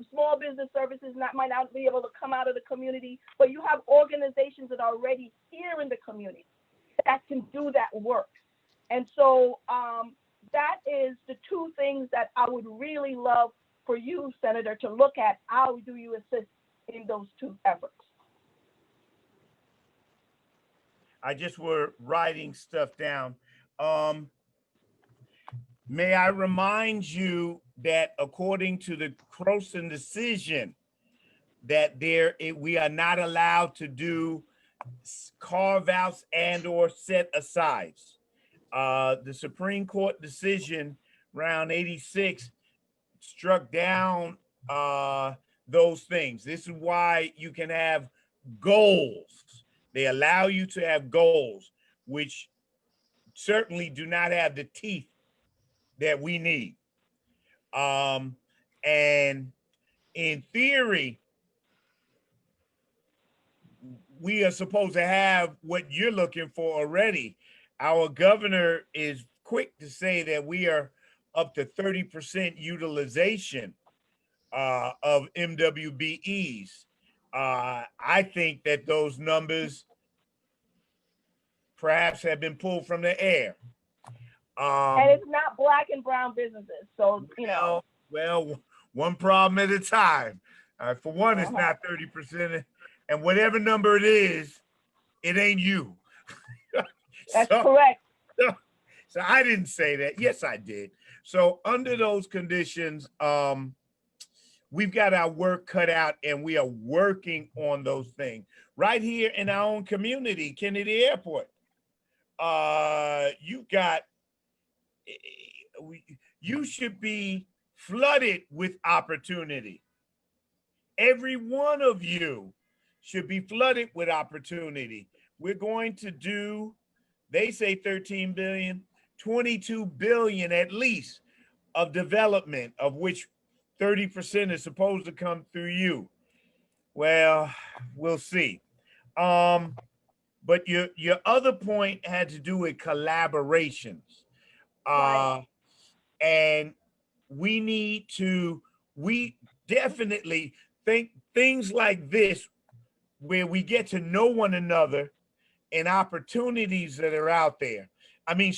Small business services might not be able to come out of the community, but you have organizations that are already here in the community that can do that work. And so that is the two things that I would really love for you, Senator, to look at. How do you assist in those two efforts? I just were writing stuff down. May I remind you that according to the Croson decision, that we are not allowed to do carve-outs and or set-asides. The Supreme Court decision round 86 struck down those things. This is why you can have goals. They allow you to have goals, which certainly do not have the teeth that we need. And in theory, we are supposed to have what you're looking for already. Our governor is quick to say that we are up to 30% utilization of MWBEs. I think that those numbers perhaps have been pulled from the air. And it's not Black and brown businesses. So, you know. Well, one problem at a time. For one, it's not 30%. And whatever number it is, it ain't you. That's correct. So I didn't say that. Yes, I did. So under those conditions, we've got our work cut out, and we are working on those things right here in our own community, Kennedy Airport. You should be flooded with opportunity. Every one of you should be flooded with opportunity. We're going to do, they say 13 billion, 22 billion at least of development, of which 30% is supposed to come through you. Well, we'll see. But your other point had to do with collaborations. Right. And we definitely think things like this, where we get to know one another and opportunities that are out there. I mean,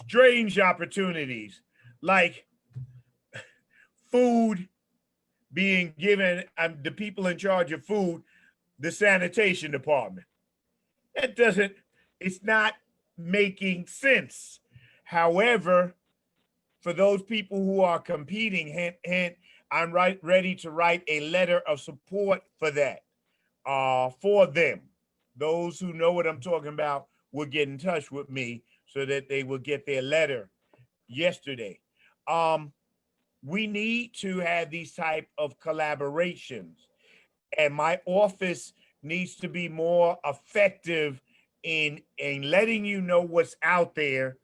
strange opportunities like food being given, the people in charge of food, the sanitation department. It's not making sense. However, for those people who are competing, hint, I'm ready to write a letter of support for that, for them. Those who know what I'm talking about will get in touch with me so that they will get their letter yesterday. We need to have these type of collaborations, and my office needs to be more effective in letting you know what's out there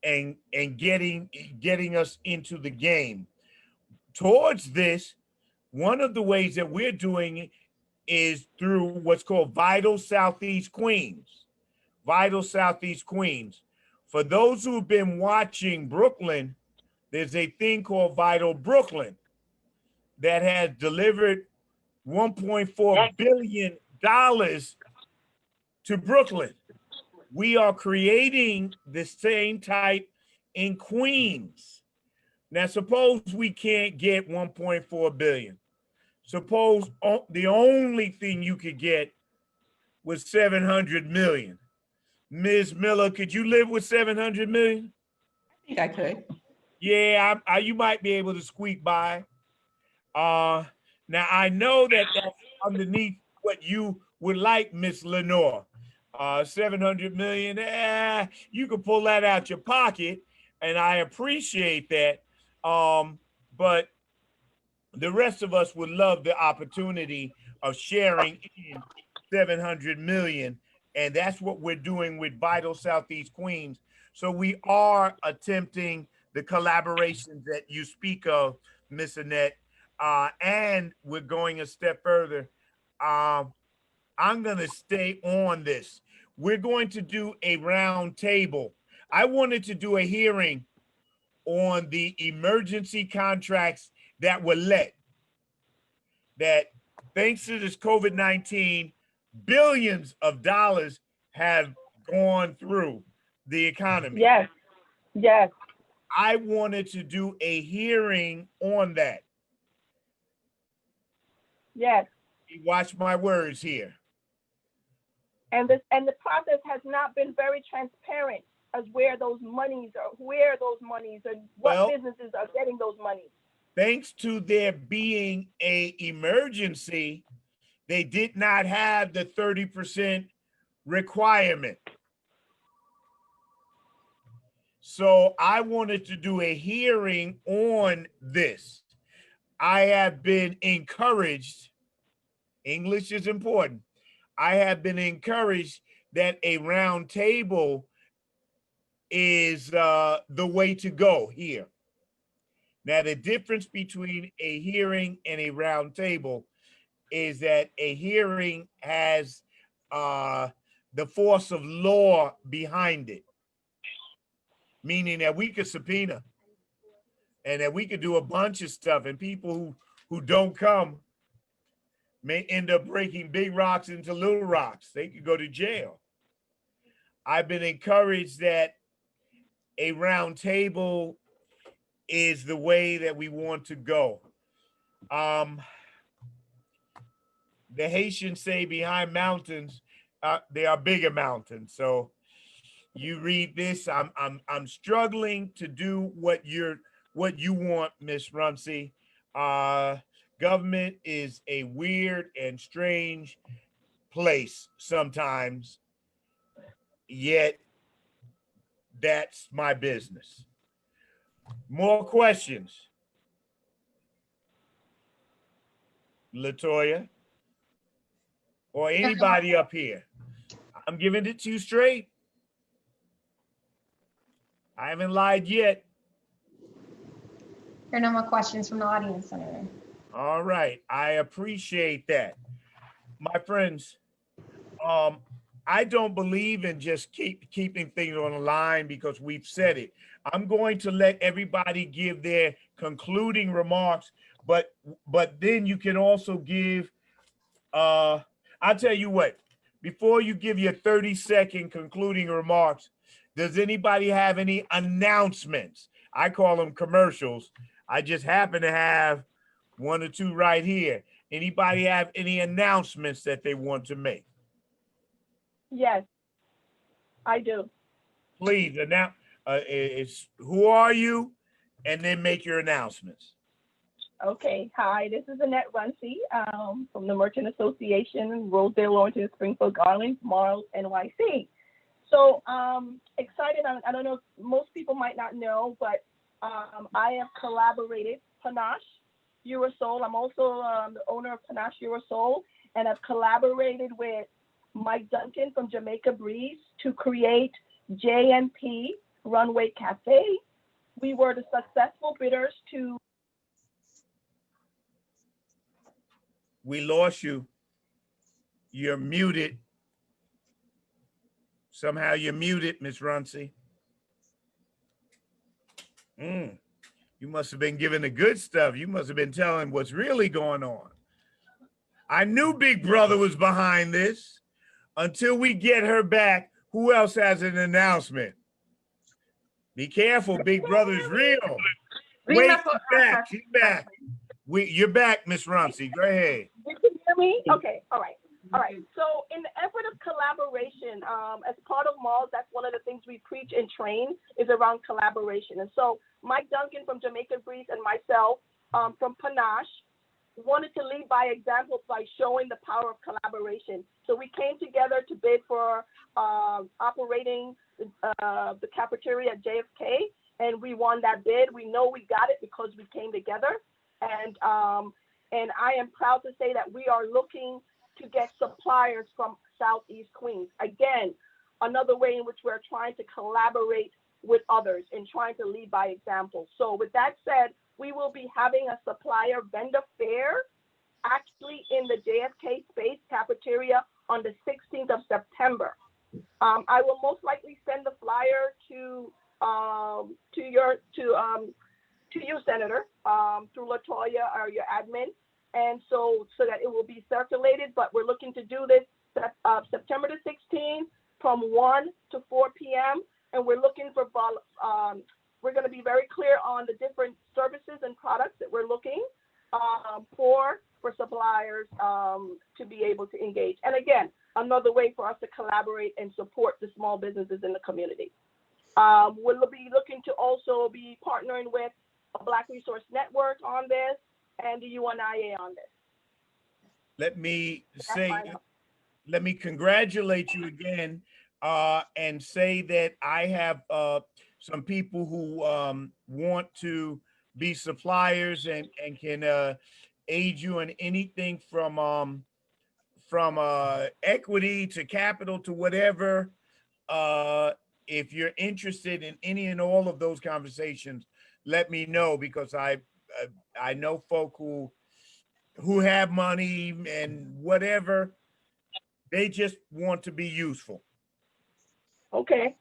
and getting us into the game. Towards this, one of the ways that we're doing it is through what's called Vital Southeast Queens. Vital Southeast Queens. For those who've been watching Brooklyn, there's a thing called Vital Brooklyn that has delivered $1.4 billion to Brooklyn. We are creating the same type in Queens. Now, suppose we can't get 1.4 billion. Suppose the only thing you could get was 700 million. Ms. Miller, could you live with 700 million? I think I could. Yeah, you might be able to squeak by. Now, I know that that's underneath what you would like, Miss Lenore. 700 million, you can pull that out your pocket, and I appreciate that. But the rest of us would love the opportunity of sharing in 700 million. And that's what we're doing with Vital Southeast Queens. So we are attempting the collaborations that you speak of, Miss Annette, and we're going a step further. I'm going to stay on this. We're going to do a round table. I wanted to do a hearing on the emergency contracts that were let. That thanks to this COVID-19, billions of dollars have gone through the economy. Yes, yes, I wanted to do a hearing on that. yes. Watch my words here. And the process has not been very transparent as where those monies are, and what Well, businesses are getting those monies. Thanks to there being a emergency, they did not have the 30% requirement. So I wanted to do a hearing on this. I have been encouraged, English is important. I have been encouraged that a round table is the way to go here. Now, the difference between a hearing and a round table is that a hearing has the force of law behind it, meaning that we could subpoena and that we could do a bunch of stuff, and people who don't come may end up breaking big rocks into little rocks. They could go to jail. I've been encouraged that a round table is the way that we want to go. The Haitians say behind mountains, there are bigger mountains. So you read this, I'm struggling to do what you want, Miss Rumsey. Government is a weird and strange place sometimes, yet that's my business. More questions? LaToya? Or anybody up here? I'm giving it to you straight. I haven't lied yet. There are no more questions from the audience, Senator. All right, I appreciate that. My friends, I don't believe in just keeping things on the line because we've said it. I'm going to let everybody give their concluding remarks, but then you can also give, I'll tell you what, before you give your 30-second concluding remarks, does anybody have any announcements? I call them commercials. I just happen to have one or two right here. Anybody have any announcements that they want to make? Yes, I do. Please announce. Who are you, and then make your announcements. Okay, hi, this is Annette Runcie from the Merchant Association, Rosedale, Lawrence, Springfield, Garland, Marls, NYC. So excited. I don't know if most people might not know, but I have collaborated, Panache Eurosol. I'm also the owner of Panache Eurosol, and I've collaborated with Mike Duncan from Jamaica Breeze to create JNP Runway Cafe. We were the successful bidders to. We lost you. You're muted. Somehow you're muted, Ms. Runcie. You must have been giving the good stuff. You must have been telling what's really going on. I knew Big Brother was behind this. Until we get her back, who else has an announcement? Be careful, Big Brother's real. Wait, she's back. She's back. You're back, Miss Rumsey. Go ahead. You can hear me? Okay, all right. All right, so in the effort of collaboration, as part of Malls, that's one of the things we preach and train is around collaboration. And so Mike Duncan from Jamaica Breeze and myself from Panache wanted to lead by example by showing the power of collaboration. So we came together to bid for operating the cafeteria at JFK, and we won that bid. We know we got it because we came together. And I am proud to say that we are looking to get suppliers from Southeast Queens. Again, another way in which we're trying to collaborate with others and trying to lead by example. So with that said, we will be having a supplier vendor fair actually in the JFK Space cafeteria on the 16th of September. I will most likely send the flyer to to you, Senator, through Latoya or your admin, and so that it will be circulated. But we're looking to do this September the 16th from 1 to 4 p.m. And we're looking for we're going to be very clear on the different services and products that we're looking for suppliers to be able to engage. And again, another way for us to collaborate and support the small businesses in the community. We'll be looking to also be partnering with a Black Resource Network on this and the UNIA on this. Let me congratulate you again and say that I have some people who want to be suppliers and can aid you in anything from equity to capital to whatever. If you're interested in any and all of those conversations, let me know, because I know folk who have money and whatever, they just want to be useful. Okay.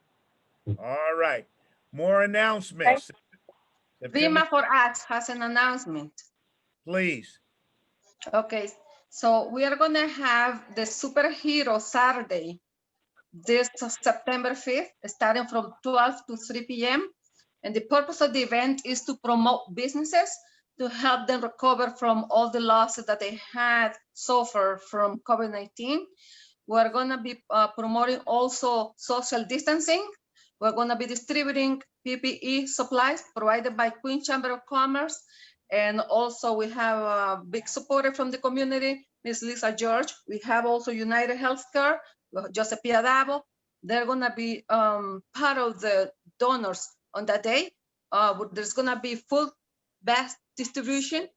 All right. More announcements. Rima for Us has an announcement. Please. Okay, so we are gonna have the Superhero Saturday this September 5th, starting from 12 to 3 p.m. And the purpose of the event is to promote businesses to help them recover from all the losses that they had suffered from COVID-19. We're gonna be promoting also social distancing. We're gonna be distributing PPE supplies provided by Queen Chamber of Commerce. And also we have a big supporter from the community, Ms. Lisa George. We have also United Healthcare, Joseph Piadavo. They're gonna be part of the donors on that day. There's gonna be full best distribution.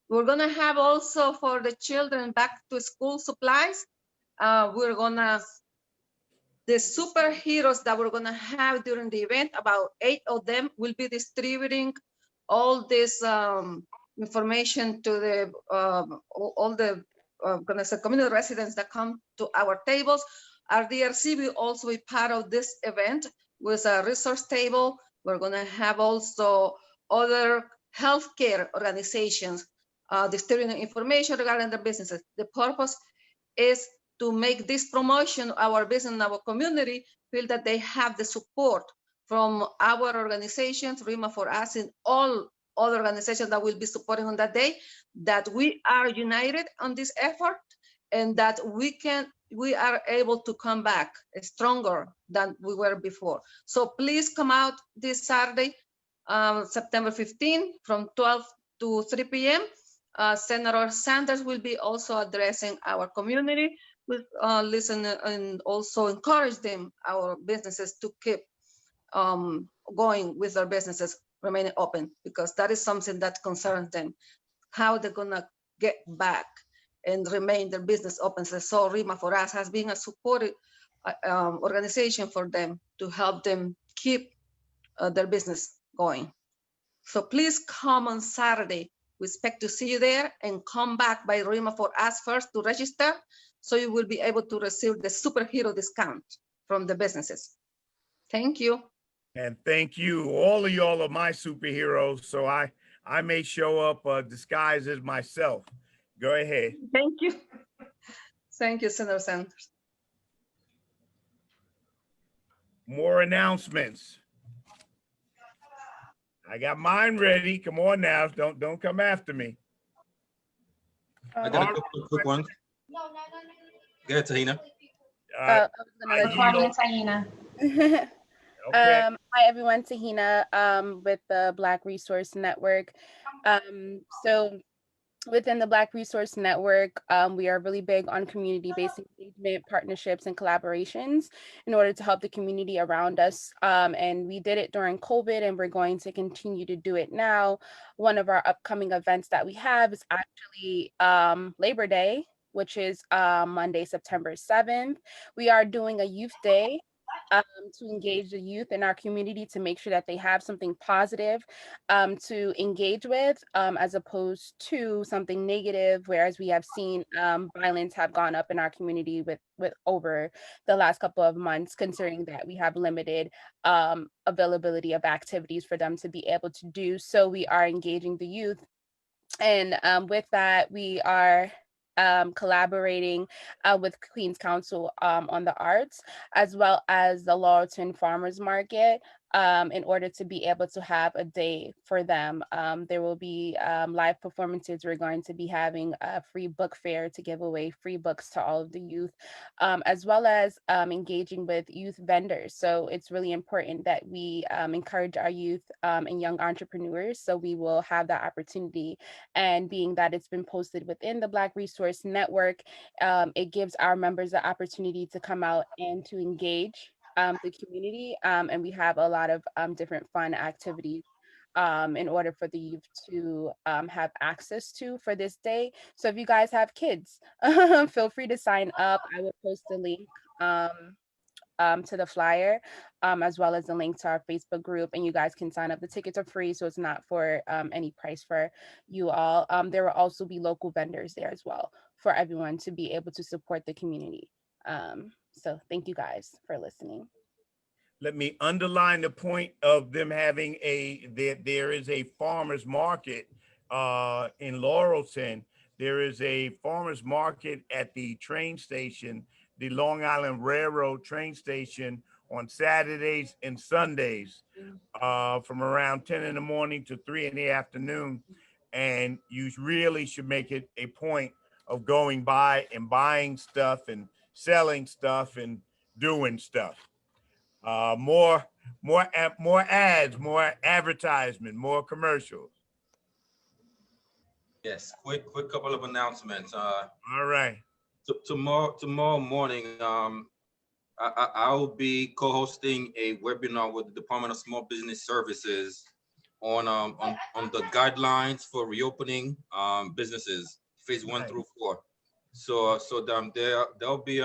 We're gonna have also for the children back to school supplies. The superheroes that we're gonna have during the event, about 8 of them will be distributing all this information to the all the community residents that come to our tables. Our DRC will also be part of this event with a resource table. We're gonna have also other healthcare organizations distributing information regarding their businesses. The purpose is to make this promotion, our business and our community, feel that they have the support from our organizations, Rima for Us, and all other organizations that will be supporting on that day, that we are united on this effort, and that we are able to come back stronger than we were before. So please come out this Saturday, September 15, from 12 to 3 p.m. Senator Sanders will be also addressing our community. We'll listen and also encourage them, our businesses, to keep going with their businesses, remaining open, because that is something that concerns them, how they're gonna get back and remain their business open. So Rima for Us has been a supportive organization for them to help them keep their business going. So please come on Saturday. We expect to see you there, and come back by Rima for Us first to register, so you will be able to receive the superhero discount from the businesses. Thank you. And thank you. All of y'all are my superheroes, so I may show up disguised as myself. Go ahead. Thank you. Thank you, Senator Sanders. More announcements. I got mine ready. Come on now. Don't come after me. I got a couple of quick ones. Go ahead, Tahina. Tahina. Okay. Hi everyone, Tahina with the Black Resource Network. So within the Black Resource Network, we are really big on community-based engagement, partnerships, and collaborations in order to help the community around us. And we did it during COVID, and we're going to continue to do it now. One of our upcoming events that we have is actually Labor Day, which is Monday, September 7th. We are doing a youth day to engage the youth in our community to make sure that they have something positive to engage with, as opposed to something negative, whereas we have seen violence have gone up in our community with over the last couple of months, considering that we have limited availability of activities for them to be able to do. So we are engaging the youth. And with that, we are collaborating with Queens Council on the arts, as well as the Laurelton Farmers Market, in order to be able to have a day for them. There will be live performances. We're going to be having a free book fair to give away free books to all of the youth, as well as engaging with youth vendors. So it's really important that we encourage our youth and young entrepreneurs. So we will have that opportunity. And being that it's been posted within the Black Resource Network, it gives our members the opportunity to come out and to engage the community. And we have a lot of different fun activities in order for the youth to have access to for this day. So if you guys have kids, feel free to sign up. I will post the link to the flyer, as well as the link to our Facebook group, and you guys can sign up. The tickets are free, so it's not for any price for you all. There will also be local vendors there as well for everyone to be able to support the community. So thank you guys for listening. Let me underline the point of them having there is a farmer's market in Laurelton. There is a farmer's market at the train station, the Long Island Railroad train station, on Saturdays and Sundays from around 10 in the morning to 3 in the afternoon. And you really should make it a point of going by and buying stuff and selling stuff and doing stuff. More ads, more advertisement, more commercials. Yes, quick couple of announcements. All right. Tomorrow morning, I will be co-hosting a webinar with the Department of Small Business Services on the guidelines for reopening businesses, phase 1 through 4. So there'll be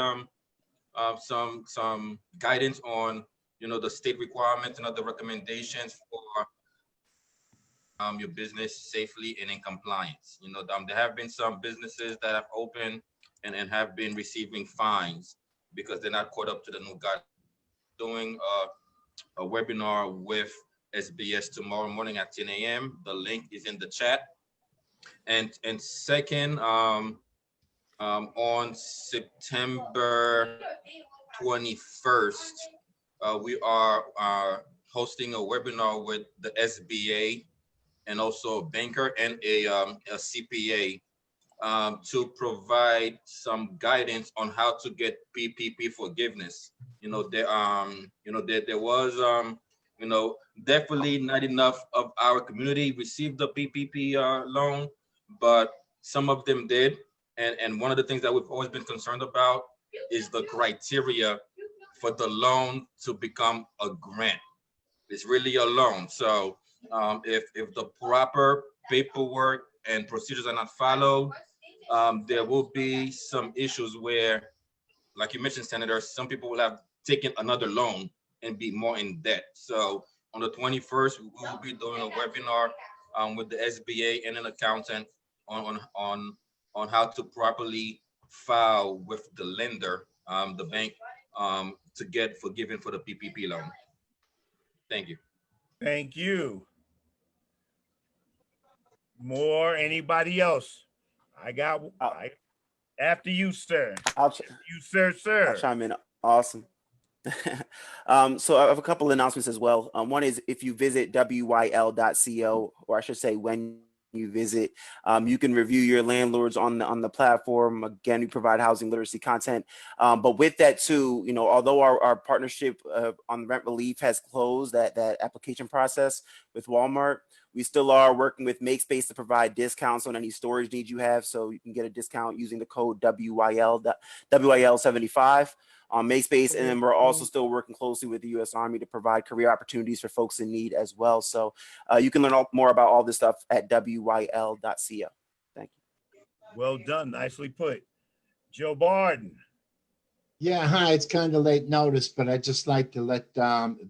some guidance on the state requirements and other recommendations for your business safely and in compliance. There have been some businesses that have opened and have been receiving fines because they're not caught up to the new guide. Doing a webinar with SBS tomorrow morning at 10 a.m. The link is in the chat. And second, on September 21st, we are hosting a webinar with the SBA and also a banker and a CPA to provide some guidance on how to get PPP forgiveness. There was definitely not enough of our community received the PPP loan, but some of them did. And one of the things that we've always been concerned about is the criteria for the loan to become a grant. It's really a loan. So if the proper paperwork and procedures are not followed, there will be some issues where, like you mentioned, Senator, some people will have taken another loan and be more in debt. So on the 21st, we will be doing a webinar with the SBA and an accountant on how to properly file with the lender, the bank, to get forgiven for the PPP loan. Thank you. Thank you. More, anybody else? After you, sir. Sir. I'll chime in. Awesome. So I have a couple of announcements as well. One is if you visit wyl.co, or I should say when you visit, you can review your landlords on the platform. Again, we provide housing literacy content. But with that too, although our partnership on rent relief has closed, that application process with Walmart, we still are working with MakeSpace to provide discounts on any storage needs you have. So you can get a discount using the code WYL75 on MakeSpace. And then we're also still working closely with the U.S. Army to provide career opportunities for folks in need as well. So you can learn more about all this stuff at wyl.co. Thank you. Well done. Nicely put. Joe Barden. Yeah, hi, it's kind of late notice, but I'd just like to let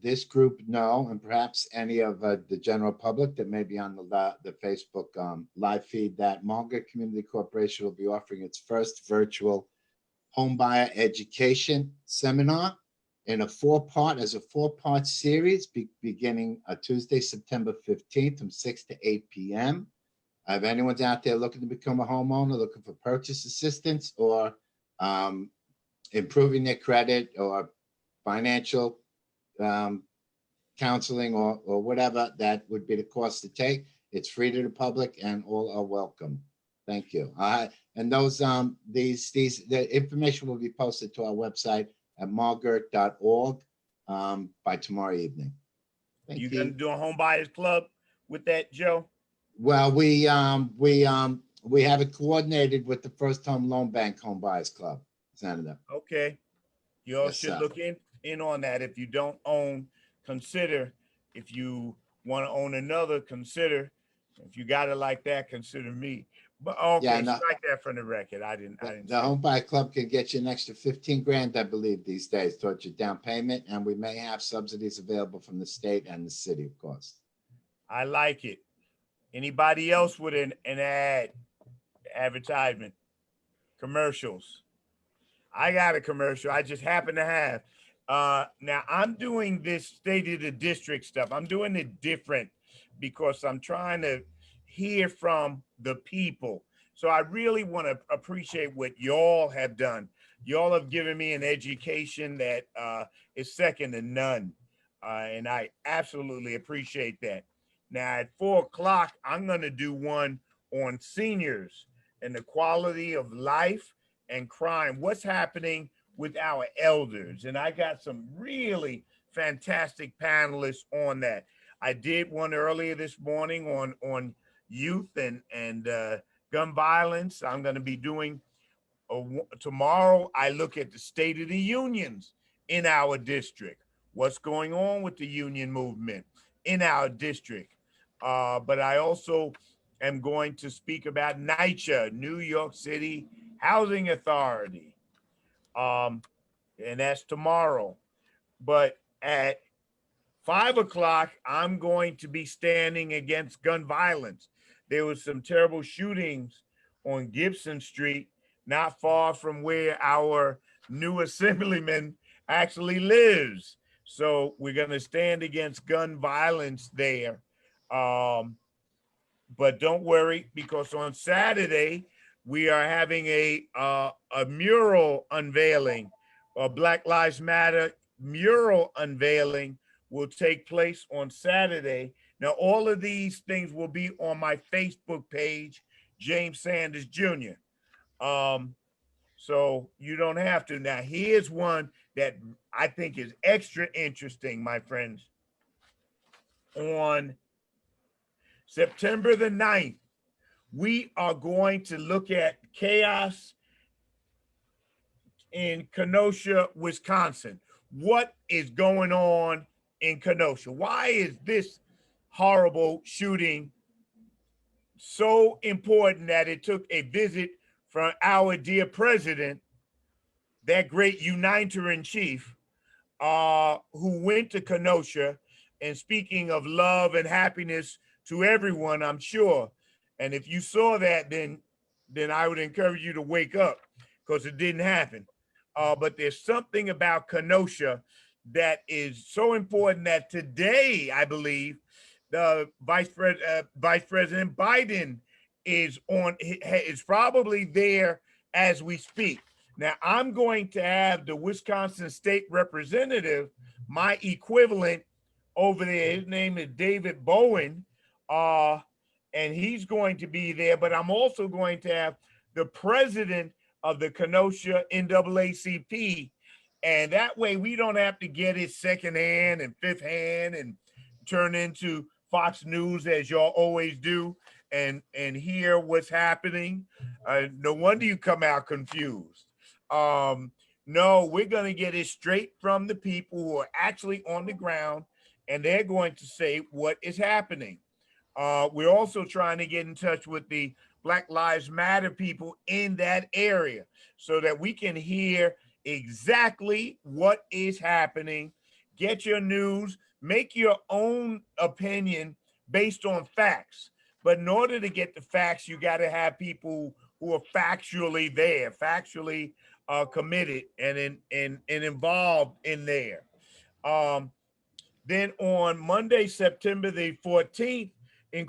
this group know, and perhaps any of the general public that may be on the Facebook live feed, that Margaret Community Corporation will be offering its first virtual homebuyer education seminar in a four-part series beginning Tuesday, September 15th from 6 to 8 p.m. If anyone's out there looking to become a homeowner, looking for purchase assistance, or improving their credit, or financial counseling, or whatever that would be the cost to take, it's free to the public and all are welcome. Thank you. And those the information will be posted to our website at margaret.org by tomorrow evening. Thank You you. gonna do a home buyers club with that, Joe? Well, we have it coordinated with the First Home Loan Bank Home Buyers Club, Senator. Okay. You all Yes, should sir. look in on that. If you don't own, consider. If you want to own another, consider. If you got it like that, consider me. But okay, Yeah, no, strike that from the record. I didn't the say Home Buy Club can get you an extra 15 grand, I believe, these days towards your down payment, and we may have subsidies available from the state and the city, of course. I like it. Anybody else with an advertisement, commercials? I got a commercial. I just happen to have. Now I'm doing this state of the district stuff. I'm doing it different because I'm trying to hear from the people. So I really want to appreciate what y'all have done. Y'all have given me an education that is second to none. And I absolutely appreciate that. Now at 4 o'clock, I'm going to do one on seniors and the quality of life and crime. What's happening with our elders? And I got some really fantastic panelists on that. I did one earlier this morning on youth and gun violence. I'm going to be doing tomorrow. I look at the state of the unions in our district. What's going on with the union movement in our district? But I also am going to speak about NYCHA, New York City Housing Authority. And that's tomorrow. But at 5 o'clock, I'm going to be standing against gun violence. There was some terrible shootings on Gibson Street, not far from where our new assemblyman actually lives. So we're going to stand against gun violence there. But don't worry, because on Saturday, we are having a mural unveiling, a Black Lives Matter mural unveiling will take place on Saturday. Now, all of these things will be on my Facebook page, James Sanders Jr. So you don't have to. Now, here's one that I think is extra interesting, my friends. On September the 9th, we are going to look at chaos in Kenosha, Wisconsin. What is going on in Kenosha? Why is this horrible shooting so important that it took a visit from our dear president, that great uniter in chief, who went to Kenosha, and speaking of love and happiness to everyone, I'm sure. And if you saw that, then I would encourage you to wake up, because it didn't happen. But there's something about Kenosha that is so important that today, I believe, the Vice President Biden is probably there as we speak. Now, I'm going to have the Wisconsin State Representative, my equivalent over there. His name is David Bowen, and he's going to be there. But I'm also going to have the president of the Kenosha NAACP. And that way we don't have to get it secondhand and fifth hand and turn into Fox News, as y'all always do, and hear what's happening. No wonder you come out confused. No, we're going to get it straight from the people who are actually on the ground, and they're going to say what is happening. We're also trying to get in touch with the Black Lives Matter people in that area so that we can hear exactly what is happening. Get your news, make your own opinion based on facts. But in order to get the facts, you got to have people who are factually there, factually committed and involved in there. Then on Monday, September the 14th, in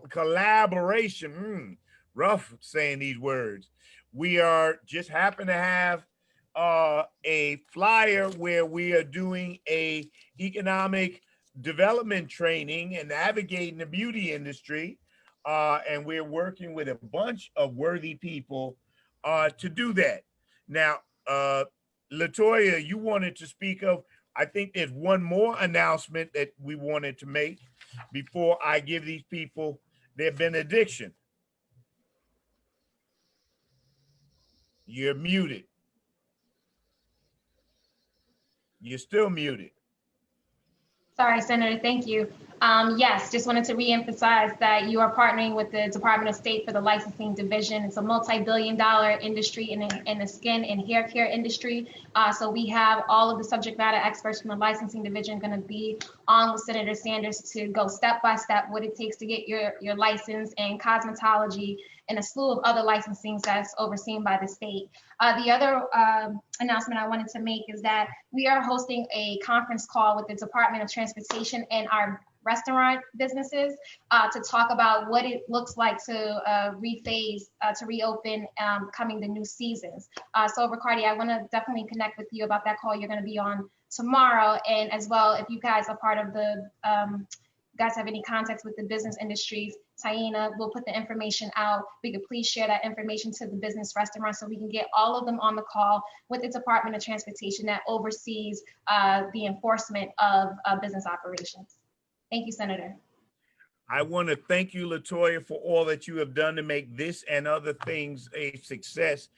collaboration, rough saying these words, we are just happen to have a flyer where we are doing a economic development training and navigating the beauty industry. And we're working with a bunch of worthy people to do that. Now, Latoya, you wanted to speak of, I think there's one more announcement that we wanted to make before I give these people their benediction. You're muted. You're still muted. Sorry, Senator, thank you. Yes, just wanted to reemphasize that you are partnering with the Department of State for the licensing division. It's a multi-billion-dollar industry in the skin and hair care industry. So we have all of the subject matter experts from the licensing division going to be on with Senator Sanders to go step by step what it takes to get your license in cosmetology and a slew of other licensings that's overseen by the state. The other announcement I wanted to make is that we are hosting a conference call with the Department of Transportation and our restaurant businesses to talk about what it looks like to rephase, to reopen coming the new seasons. So Ricardi, I want to definitely connect with you about that call you're going to be on tomorrow. And as well, if you guys are part of the, guys have any contacts with the business industries, Taina will put the information out. We could please share that information to the business restaurants so we can get all of them on the call with the Department of Transportation that oversees the enforcement of business operations. Thank you, Senator. I want to thank you, Latoya, for all that you have done to make this and other things a success.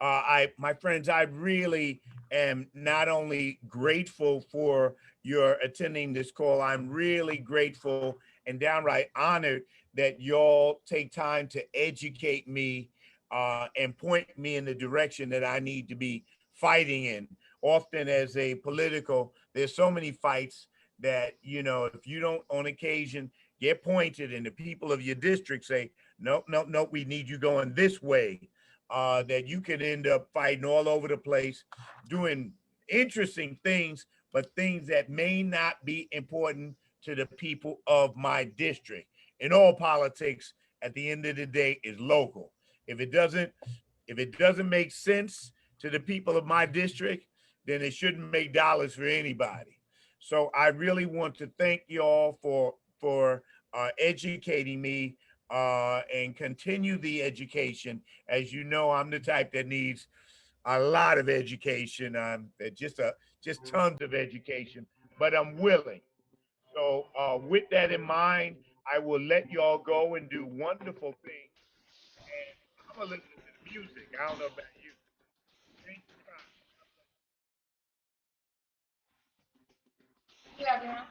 My friends, I really am not only grateful for your attending this call, I'm really grateful and downright honored that y'all take time to educate me and point me in the direction that I need to be fighting in. Often as a political, there's so many fights that, you know, if you don't on occasion get pointed and the people of your district say, no, no, no, we need you going this way, that you could end up fighting all over the place, doing interesting things, but things that may not be important to the people of my district. In all politics, at the end of the day, is local. If it doesn't make sense to the people of my district, then it shouldn't make dollars for anybody. So I really want to thank y'all for educating me and continue the education. As you know, I'm the type that needs a lot of education, just tons of education, but I'm willing. So with that in mind, I will let y'all go and do wonderful things. And I'm gonna listen to the music. I don't know about you. Thank you. Thank you, everyone.